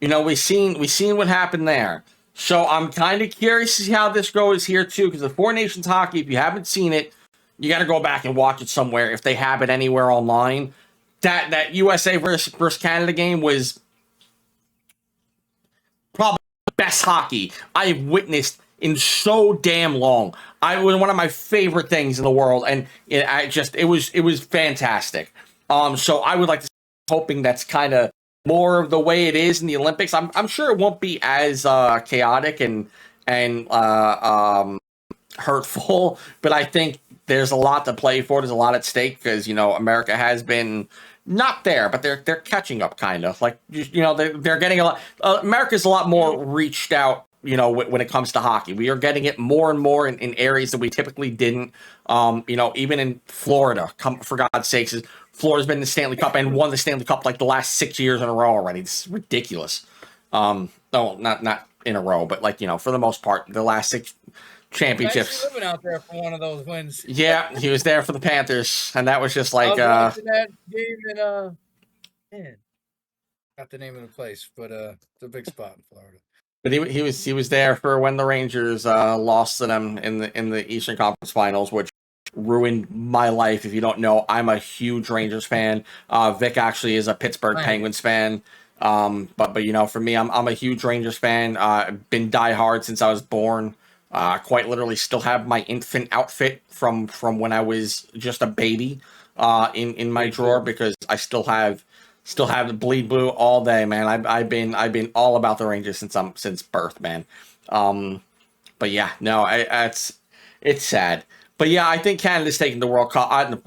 we seen what happened there. So I'm kind of curious to see how this goes here too, because the Four Nations hockey, if you haven't seen it, you got to go back and watch it somewhere if they have it anywhere online. That USA versus Canada game was probably the best hockey I've witnessed in so damn long. It was one of my favorite things in the world, and it was fantastic. So I would like to, hoping that's kind of more of the way it is in the Olympics. I'm sure it won't be as chaotic and hurtful, but I think there's a lot to play for. There's a lot at stake because America has been not there, but they're catching up, kind of like they're getting a lot. America's a lot more reached out. When it comes to hockey, we are getting it more and more in areas that we typically didn't. Even in Florida, for God's sakes, Florida's been in the Stanley Cup and won the Stanley Cup like the last 6 years in a row already. It's ridiculous. No, not in a row, but for the most part, the last 6 championships. Living out there for one of those wins. Yeah, he was there for the Panthers, and that was just like watching that game in man, got the name of the place, but it's a big spot in Florida. But he was there for when the Rangers lost to them in the Eastern Conference Finals, which ruined my life. If you don't know, I'm a huge Rangers fan. Vic actually is a Pittsburgh Penguins fan. But for me, I'm a huge Rangers fan. Been diehard since I was born. Quite literally, still have my infant outfit from when I was just a baby in my drawer, because I still have the bleed blue all day, man. I've been all about the Rangers since birth, man. But yeah, no, it's sad. But yeah, I think Canada's taking the World Cup. I think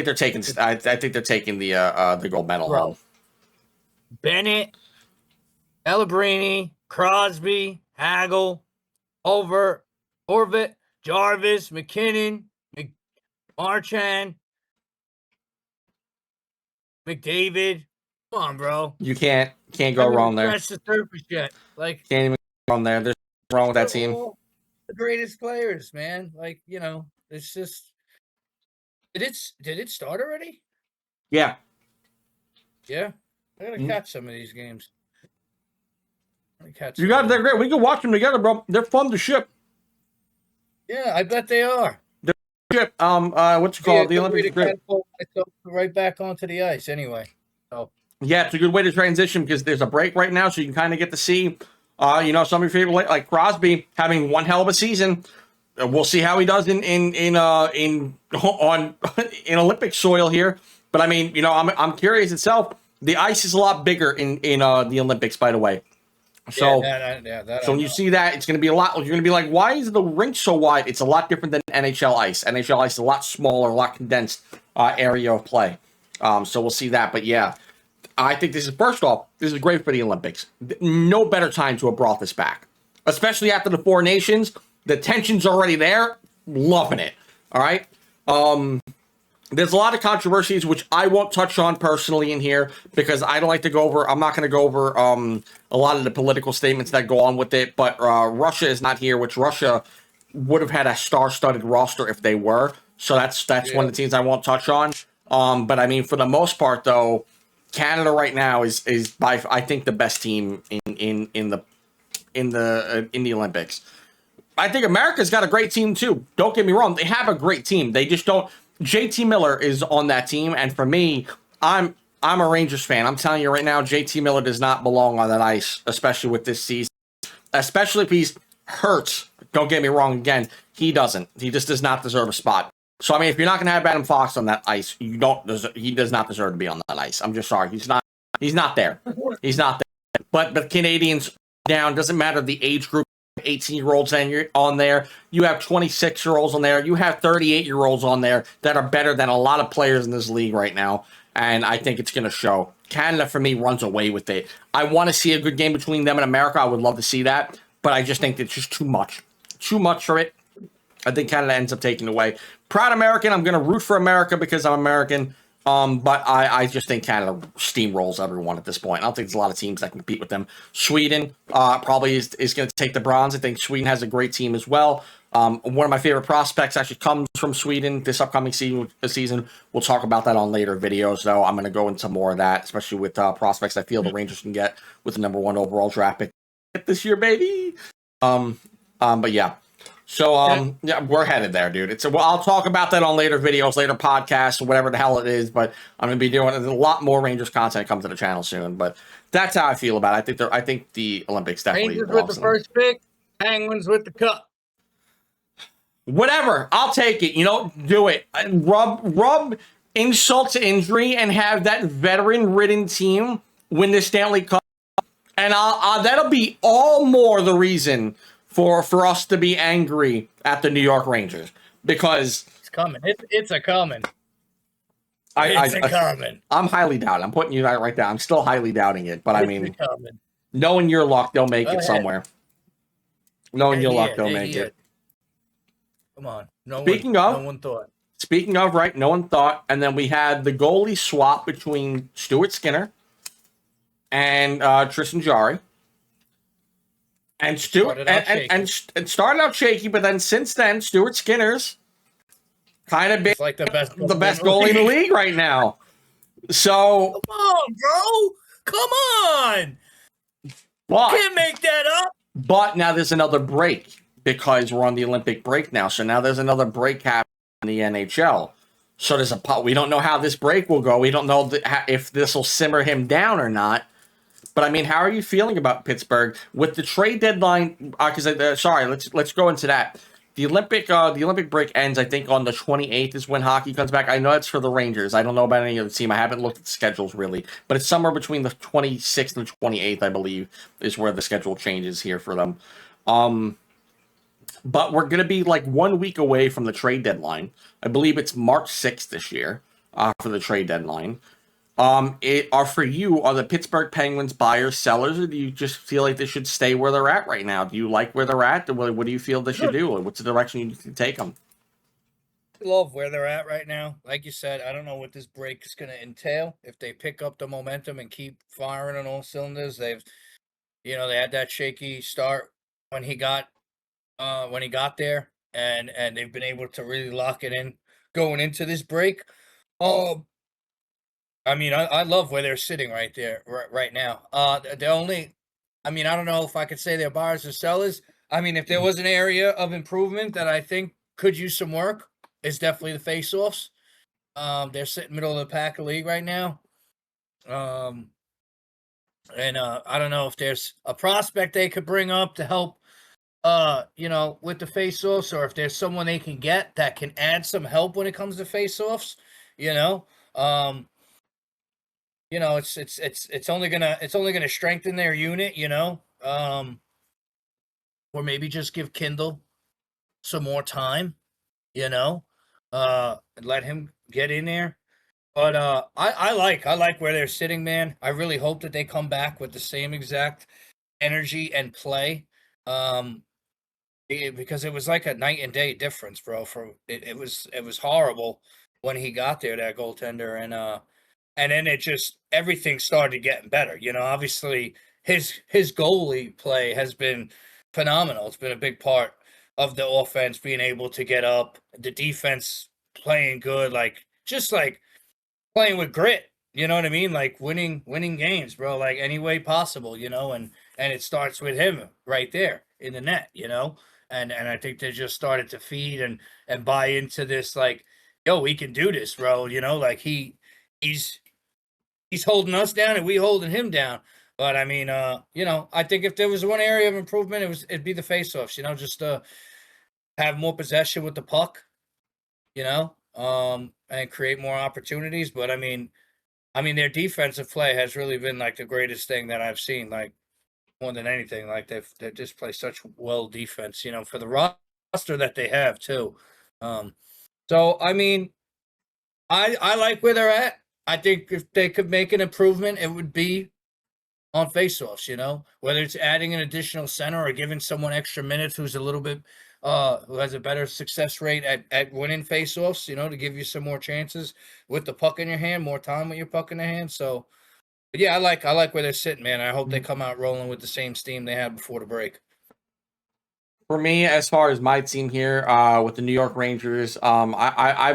they're taking the gold medal home. Bennett, Elabrini, Crosby, Hagel, Horvat, Jarvis, McKinnon, Marchand, McDavid. Come on, bro. You can't go wrong there. Scratch the surface yet. Like, can't even go wrong there. There's nothing wrong with that team. The greatest players, man. Like, it's just. Did it start already? Yeah. Yeah. I gotta catch some of these games. They're great. We can watch them together, bro. They're fun to ship. Yeah, I bet they are. Ship. What's it called? The Olympics. Right back onto the ice, anyway. So. Yeah, it's a good way to transition because there's a break right now, so you can kind of get to see, some of your favorite, like Crosby having one hell of a season. We'll see how he does in Olympic soil here. But I mean, I'm curious itself. The ice is a lot bigger in the Olympics, by the way. So, so when you see that, it's going to be a lot. You're going to be like, why is the rink so wide? It's a lot different than NHL ice. NHL ice is a lot smaller, a lot condensed area of play. So we'll see that. But yeah, I think this is great for the Olympics. No better time to have brought this back, especially after the Four Nations. The tension's already there. Loving it. All right. There's a lot of controversies which I won't touch on personally in here because I don't like to go over. I'm not going to go over a lot of the political statements that go on with it. But Russia is not here, which Russia would have had a star-studded roster if they were. So that's one of the teams I won't touch on. But I mean, for the most part, though, Canada right now is by I think the best team in the Olympics. I think America's got a great team too. Don't get me wrong; they have a great team. They just don't. JT Miller is on that team, and for me, I'm a Rangers fan. I'm telling you right now, JT Miller does not belong on that ice, especially with this season. Especially if he's hurt. Don't get me wrong. Again, he doesn't. He just does not deserve a spot. So I mean, if you're not going to have Adam Fox on that ice, you don't. He does not deserve to be on that ice. I'm just sorry. He's not there. He's not there. But Canadians down doesn't matter the age group. 18-year-olds on there. You have 26-year-olds on there. You have 38-year-olds on there that are better than a lot of players in this league right now. And I think it's going to show. Canada, for me, runs away with it. I want to see a good game between them and America. I would love to see that. But I just think it's just too much. Too much for it. I think Canada ends up taking away. Proud American. I'm going to root for America because I'm American. But I just think Canada steamrolls everyone at this point. I don't think there's a lot of teams that can compete with them. Sweden probably is going to take the bronze. I think Sweden has a great team as well. One of my favorite prospects actually comes from Sweden this upcoming season. We'll talk about that on later videos, though. I'm going to go into more of that, especially with prospects I feel the Rangers can get with the number 1 overall draft pick this year, baby. But yeah. So, yeah, we're headed there, dude. I'll talk about that on later videos, later podcasts, whatever the hell it is. But I'm going to be doing a lot more Rangers content come to the channel soon. But that's how I feel about it. I think the Olympics definitely. Rangers with the first pick, Penguins with the cup. Whatever. I'll take it. Do it. Rub insult to injury and have that veteran-ridden team win the Stanley Cup. And that'll be all more the reason for us to be angry at the New York Rangers because it's coming. It's a coming. I'm highly doubting. I'm putting you right there. I'm still highly doubting it, but I mean, knowing your luck, they'll make it somewhere. Knowing your luck, they'll make it. Come on. No one thought. Speaking of, right? No one thought, and then we had the goalie swap between Stuart Skinner and Tristan Jarry. And Stuart and started out shaky, but then since then, Stuart Skinner's kind of been like the best goalie in the league right now. So come on, bro, come on, can't make that up. But now there's another break because we're on the Olympic break now. So now there's another break happening in the NHL. So there's we don't know how this break will go. We don't know if this will simmer him down or not. But I mean, how are you feeling about Pittsburgh with the trade deadline? Let's go into that. The Olympic break ends, I think, on the 28th is when hockey comes back. I know it's for the Rangers. I don't know about any other team. I haven't looked at the schedules really, but it's somewhere between the 26th and 28th, I believe, is where the schedule changes here for them. But we're gonna be like 1 week away from the trade deadline. I believe it's March 6th this year for the trade deadline. Are the Pittsburgh Penguins buyers, sellers, or do you just feel like they should stay where they're at right now? Do you like where they're at? What do you feel they should do? What's the direction you can take them? I love where they're at right now. Like you said, I don't know what this break is going to entail. If they pick up the momentum and keep firing on all cylinders, they had that shaky start when he got there, and they've been able to really lock it in going into this break. I mean, I love where they're sitting right there, right now. I don't know if I could say they're buyers or sellers. I mean, if there was an area of improvement that I think could use some work, it's definitely the face-offs. They're sitting middle of the pack of the league right now. And I don't know if there's a prospect they could bring up to help, with the face-offs, or if there's someone they can get that can add some help when it comes to face-offs, it's only gonna strengthen their unit, or maybe just give Kindle some more time, and let him get in there. But I like where they're sitting, man. I really hope that they come back with the same exact energy and play, because it was like a night and day difference, bro. It was horrible when he got there, that goaltender, and then it just everything started getting better. Obviously his goalie play has been phenomenal. It's been a big part of the offense being able to get up, the defense playing good, just playing with grit. You know what I mean? Like winning games, bro. Like any way possible. And it starts with him right there in the net. And I think they just started to feed and buy into this. Like, yo, we can do this, bro. Like he's holding us down and we holding him down. But I mean, I think if there was one area of improvement, it'd be the faceoffs. Just have more possession with the puck. And create more opportunities. But I mean, their defensive play has really been like the greatest thing that I've seen. Like more than anything, like they just play such well defense. For the roster that they have too. So I mean, I like where they're at. I think if they could make an improvement, it would be on faceoffs, whether it's adding an additional center or giving someone extra minutes who's a little bit who has a better success rate at winning faceoffs, to give you some more chances with the puck in your hand, more time with your puck in the hand. So but yeah, I like where they're sitting, man. I hope they come out rolling with the same steam they had before the break. For me, as far as my team here, with the New York Rangers, I'm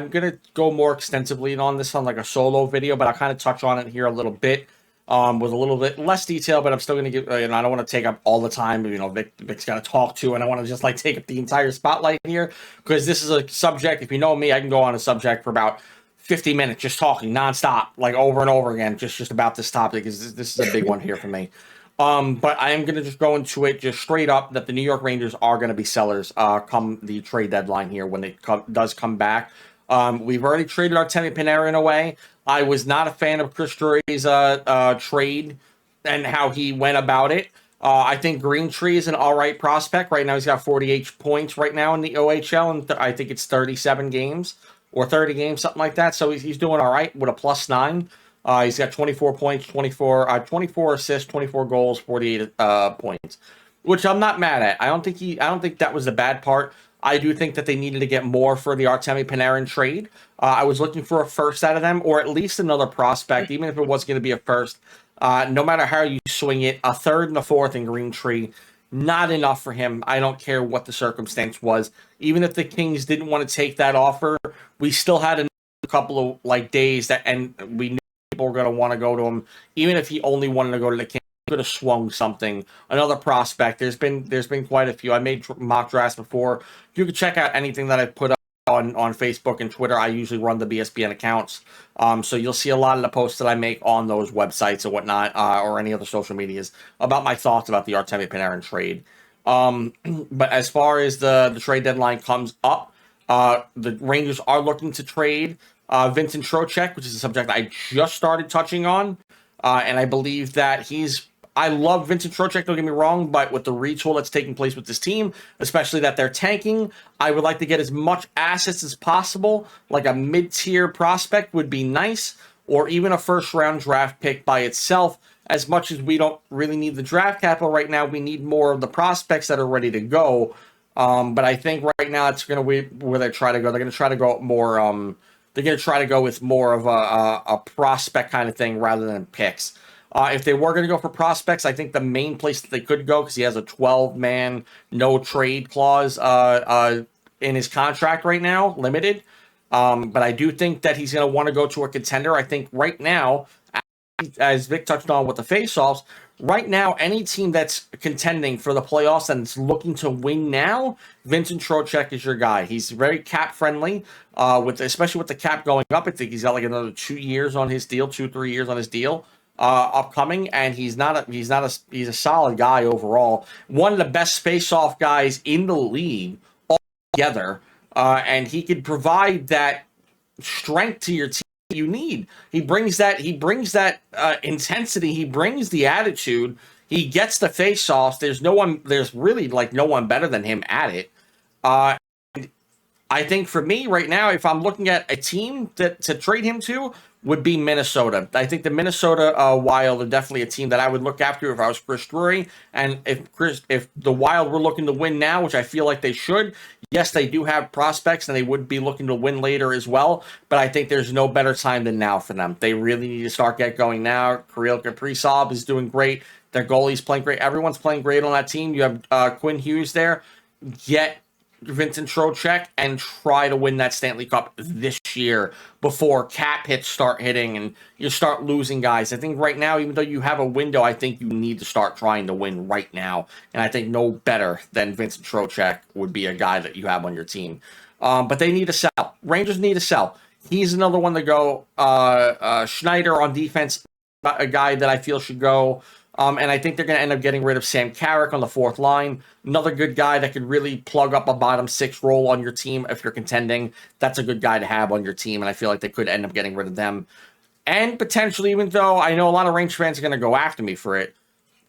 gonna go more extensively on this on like a solo video, but I kind of touch on it here a little bit, with a little bit less detail. But I'm still gonna give, I don't want to take up all the time. Vic's got to talk to, and I want to just like take up the entire spotlight here because this is a subject. If you know me, I can go on a subject for about 50 minutes just talking nonstop, like over and over again, just about this topic because this is a big one here for me. But I am going to just go into it just straight up that the New York Rangers are going to be sellers come the trade deadline here when it does come back. We've already traded Artemi Panarin away. I was not a fan of Chris Drury's trade and how he went about it. I think Green Tree is an all right prospect. Right now he's got 48 points right now in the OHL, and I think it's 37 games or 30 games, something like that. So he's doing all right with a +9. He's got 24 points, 24 assists, 24 goals, 48 points, which I'm not mad at. I don't think that was the bad part. I do think that they needed to get more for the Artemi Panarin trade. I was looking for a first out of them, or at least another prospect, even if it was going to be a first. No matter how you swing it, a third and a fourth in Green Tree, not enough for him. I don't care what the circumstance was. Even if the Kings didn't want to take that offer, we still had a couple of days and we knew people were going to want to go to him. Even if he only wanted to go to the Kings, he could have swung something. Another prospect. There's been quite a few. I made mock drafts before. You can check out anything that I put up on Facebook and Twitter. I usually run the BSBN accounts. So you'll see a lot of the posts that I make on those websites or whatnot, or any other social medias about my thoughts about the Artemi Panarin trade. But as far as the trade deadline comes up, the Rangers are looking to trade Vincent Trocheck, which is a subject I just started touching on. And I believe that I love Vincent Trocheck, don't get me wrong, but with the retool that's taking place with this team, especially that they're tanking, I would like to get as much assets as possible. Like a mid-tier prospect would be nice, or even a first-round draft pick by itself. As much as we don't really need the draft capital right now, we need more of the prospects that are ready to go. But I think right now it's going to be where they try to go. They're going to try to go more. They're going to try to go with more of a prospect kind of thing rather than picks. If they were going to go for prospects, I think the main place that they could go, because he has a 12-man no trade clause in his contract right now, limited. But I do think that he's going to want to go to a contender. I think right now, as Vic touched on with the faceoffs, right now, any team that's contending for the playoffs and is looking to win now, Vincent Trocheck is your guy. He's very cap friendly, especially with the cap going up. I think he's got like another 2 years on his deal, 2-3 years on his deal upcoming, and he's a solid guy overall. One of the best face-off guys in the league altogether, and he could provide that strength to your team you need. He brings that intensity. He brings the attitude. He gets the face-offs. There's really no one better than him at it. I think for me right now, if I'm looking at a team that to trade him to, would be Minnesota. I think the Minnesota Wild are definitely a team that I would look after if I was Chris Drury. And if the Wild were looking to win now, which I feel like they should, yes, they do have prospects and they would be looking to win later as well. But I think there's no better time than now for them. They really need to start get going now. Kirill Kaprizov is doing great. Their goalie's playing great. Everyone's playing great on that team. You have Quinn Hughes there. Get Vincent Trocheck and try to win that Stanley Cup this year before cap hits start hitting and you start losing guys. I think right now, even though you have a window, I think you need to start trying to win right now. And I think no better than Vincent Trocheck would be a guy that you have on your team. But they need to sell. Rangers need to sell. He's another one to go. Schneider on defense, a guy that I feel should go. And I think they're going to end up getting rid of Sam Carrick on the fourth line. Another good guy that could really plug up a bottom six role on your team if you're contending. That's a good guy to have on your team, and I feel like they could end up getting rid of them. And potentially, even though I know a lot of Range fans are going to go after me for it,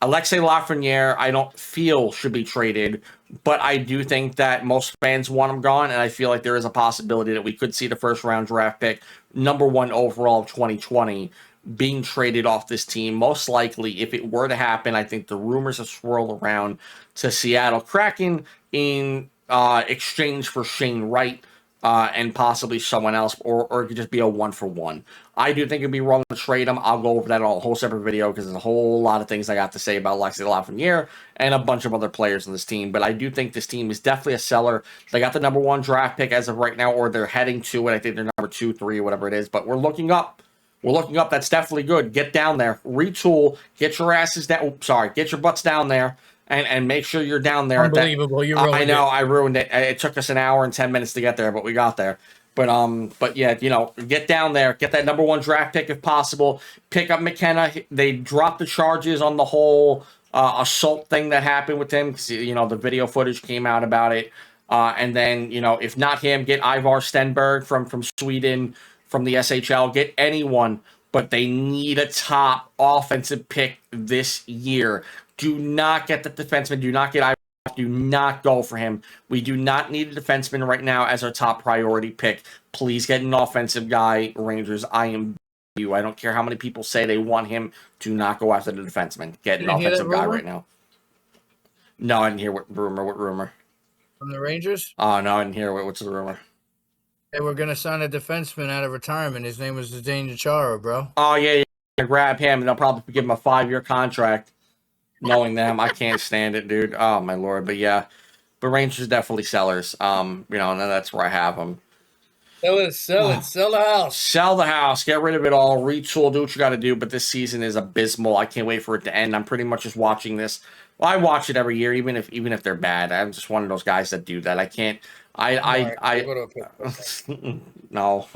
Alexei Lafreniere, I don't feel should be traded, but I do think that most fans want him gone, and I feel like there is a possibility that we could see the first-round draft pick, number 1 overall of 2020, being traded off this team. Most likely, if it were to happen, I think the rumors have swirled around to Seattle Kraken in exchange for Shane Wright and possibly someone else, or it could just be a 1-for-1. I do think it'd be wrong to trade him. I'll go over that on a whole separate video because there's a whole lot of things I got to say about Alexei Lafreniere and a bunch of other players in this team. But I do think this team is definitely a seller. They got the number 1 draft pick as of right now, or they're heading to it. I think they're number 2, 3, whatever it is. But we're looking up. We're looking up. That's definitely good. Get down there. Retool. Get your asses down. Get your butts down there. And make sure you're down there. Unbelievable. You ruined it. I know. I ruined it. It took us an hour and 10 minutes to get there, but we got there. But yeah, get down there. Get that number 1 draft pick if possible. Pick up McKenna. They dropped the charges on the whole assault thing that happened with him because, the video footage came out about it. And then, if not him, get Ivar Stenberg from Sweden, from the SHL. Get anyone, but they need a top offensive pick this year. Do not get the defenseman. Do not get Ivar. Do not go for him. We do not need a defenseman right now as our top priority pick. Please get an offensive guy, Rangers. I am you. I don't care how many people say they want him. Do not go after the defenseman. Get an offensive guy right now. No, I didn't hear what rumor. What rumor? From the Rangers? Oh, no, I didn't hear what's the rumor. They were going to sign a defenseman out of retirement. His name was Zdeno Chara, bro. Oh, yeah. Grab him, and they'll probably give him a 5-year contract. Knowing them, I can't stand it, dude. Oh, my Lord. But, yeah. But Rangers definitely sellers. And that's where I have them. Sell it. Sell the house. Sell the house. Get rid of it all. Retool. Do what you got to do. But this season is abysmal. I can't wait for it to end. I'm pretty much just watching this. Well, I watch it every year, even if they're bad. I'm just one of those guys that do that. I can't. No. No.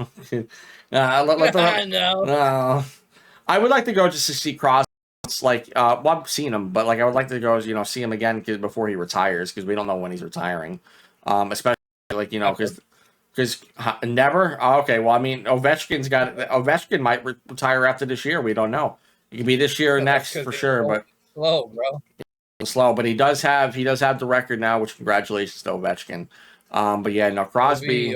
I would like to go just to see Crosby. I've seen him, but I would like to go, see him again before he retires because we don't know when he's retiring. Especially because never. Oh, okay, well, I mean, Ovechkin might retire after this year. We don't know. It could be this year or next for sure, but slow, bro. Slow, but he does have the record now, which congratulations to Ovechkin. But yeah, no, Crosby.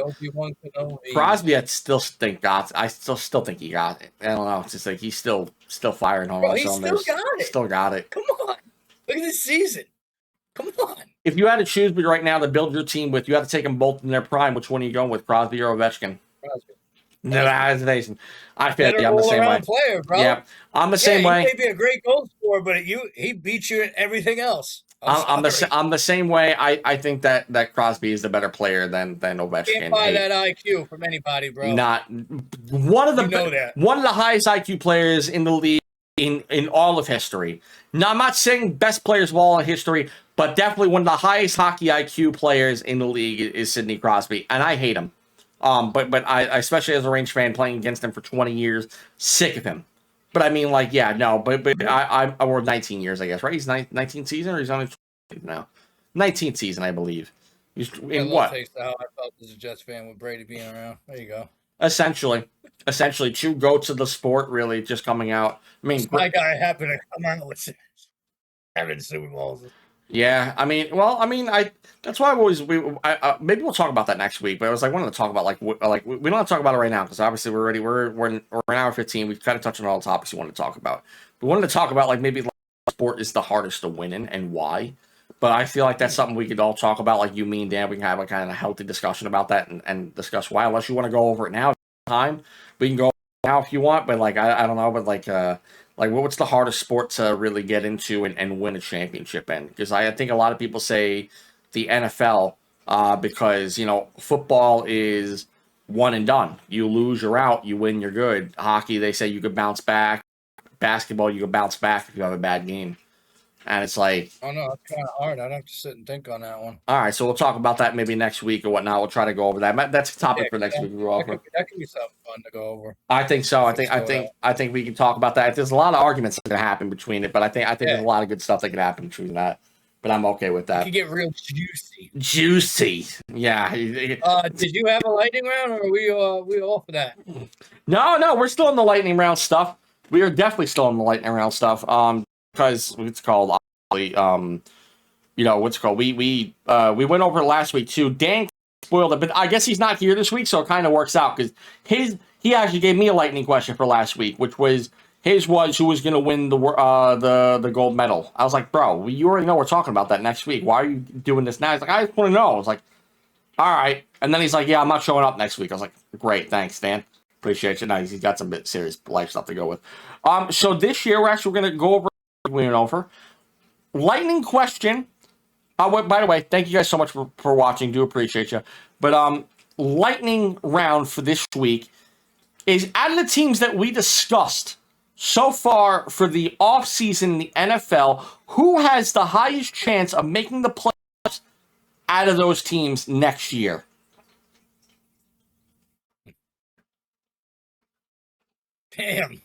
Crosby, I still think think he got it. I don't know. It's just like he's still firing on all cylinders. Still got it. Come on, look at this season. Come on. If you had to choose right now to build your team with, you have to take them both in their prime. Which one are you going with, Crosby or Ovechkin? Crosby. No, hesitation. I feel like I'm the same way. Player, bro. Yeah, I'm the same way. He may be a great goal scorer, but he beats you in everything else. I'm the same way. I think that Crosby is the better player than Ovechkin. Can't buy that IQ from anybody, bro. Not one of the highest IQ players in the league in all of history. Now, I'm not saying best players of all in history, but definitely one of the highest hockey IQ players in the league is Sidney Crosby, and I hate him. But I, especially as a Range fan playing against him for 20 years, sick of him. But I mean, or 19 years, I guess, right? He's 19th season, or he's only now 19th season, I believe. He's in what? Takes how I felt as a Jets fan with Brady being around. There you go. Essentially, two goats of the sport, really, just coming out. I mean, my guy happened to come out with 7 Super Bowls. Yeah, I mean, well, I mean, that's why maybe we'll talk about that next week. But I was like, wanted to talk about we don't have to talk about it right now because obviously we're an hour 15. We've kind of touched on all the topics we wanted to talk about. We wanted to talk about like maybe sport is the hardest to win in and why. But I feel like that's something we could all talk about. Like you, me, and Dan, we can have a kind of healthy discussion about that and discuss why. Unless you want to go over it now, time we can go now if you want. But like I don't know, but like what's the hardest sport to really get into and win a championship in? Because I think a lot of people say the NFL because football is one and done. You lose, you're out. You win, you're good. Hockey, they say you could bounce back. Basketball, you could bounce back if you have a bad game. And it's like, Oh no, it's kind of hard. I'd have to sit and think on that one. all right, so we'll talk about that maybe next week or whatnot. We'll try to go over that. That's a topic for next week. That could be something fun to go over. I think so. I think we can talk about that. There's a lot of arguments that can happen between it, but I think there's a lot of good stuff that can happen between that. But I'm okay with that. It could get real juicy. Juicy, yeah. Did you have a lightning round, or are we all for that? No, we're still in the lightning round stuff. We are definitely still in the lightning round stuff. Because it's called, what's it called? We went over it last week too. Dan spoiled it, but I guess he's not here this week, so it kind of works out because he actually gave me a lightning question for last week, which was who was going to win the gold medal. I was like, bro, you already know we're talking about that next week. Why are you doing this now? He's like, I just want to know. I was like, all right, and then he's like, yeah, I'm not showing up next week. I was like, great, thanks, Dan. Appreciate you. Now he's got some bit serious life stuff to go with. So this year we're actually going to go over. We went over lightning question. By the way, thank you guys so much for watching. Do appreciate you. But lightning round for this week is out of the teams that we discussed so far for the offseason in the NFL, who has the highest chance of making the playoffs out of those teams next year? Damn.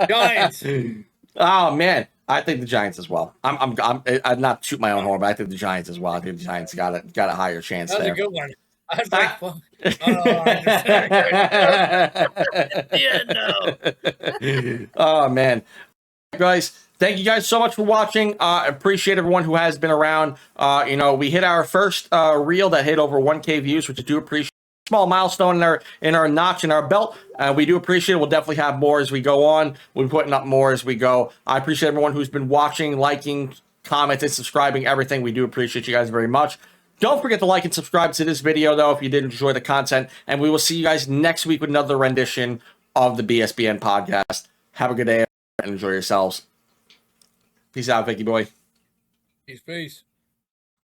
Giants. Oh man, I think the Giants as well. I'm not shoot my own horn, but I think the Giants as well. I think the Giants got a higher chance there. That was a good one. I was like, well, yeah, no. Oh man, guys. Thank you guys so much for watching. Appreciate everyone who has been around. We hit our first reel that hit over 1K views, which I do appreciate. Small milestone in our notch in our belt. We do appreciate it. We'll definitely have more as we go on. We'll be putting up more as we go. I appreciate everyone who's been watching, liking, commenting, subscribing, everything. We do appreciate you guys very much. Don't forget to like and subscribe to this video, though, if you did enjoy the content. And we will see you guys next week with another rendition of the BSBN podcast. Have a good day and enjoy yourselves. Peace out, Vicky boy. Peace.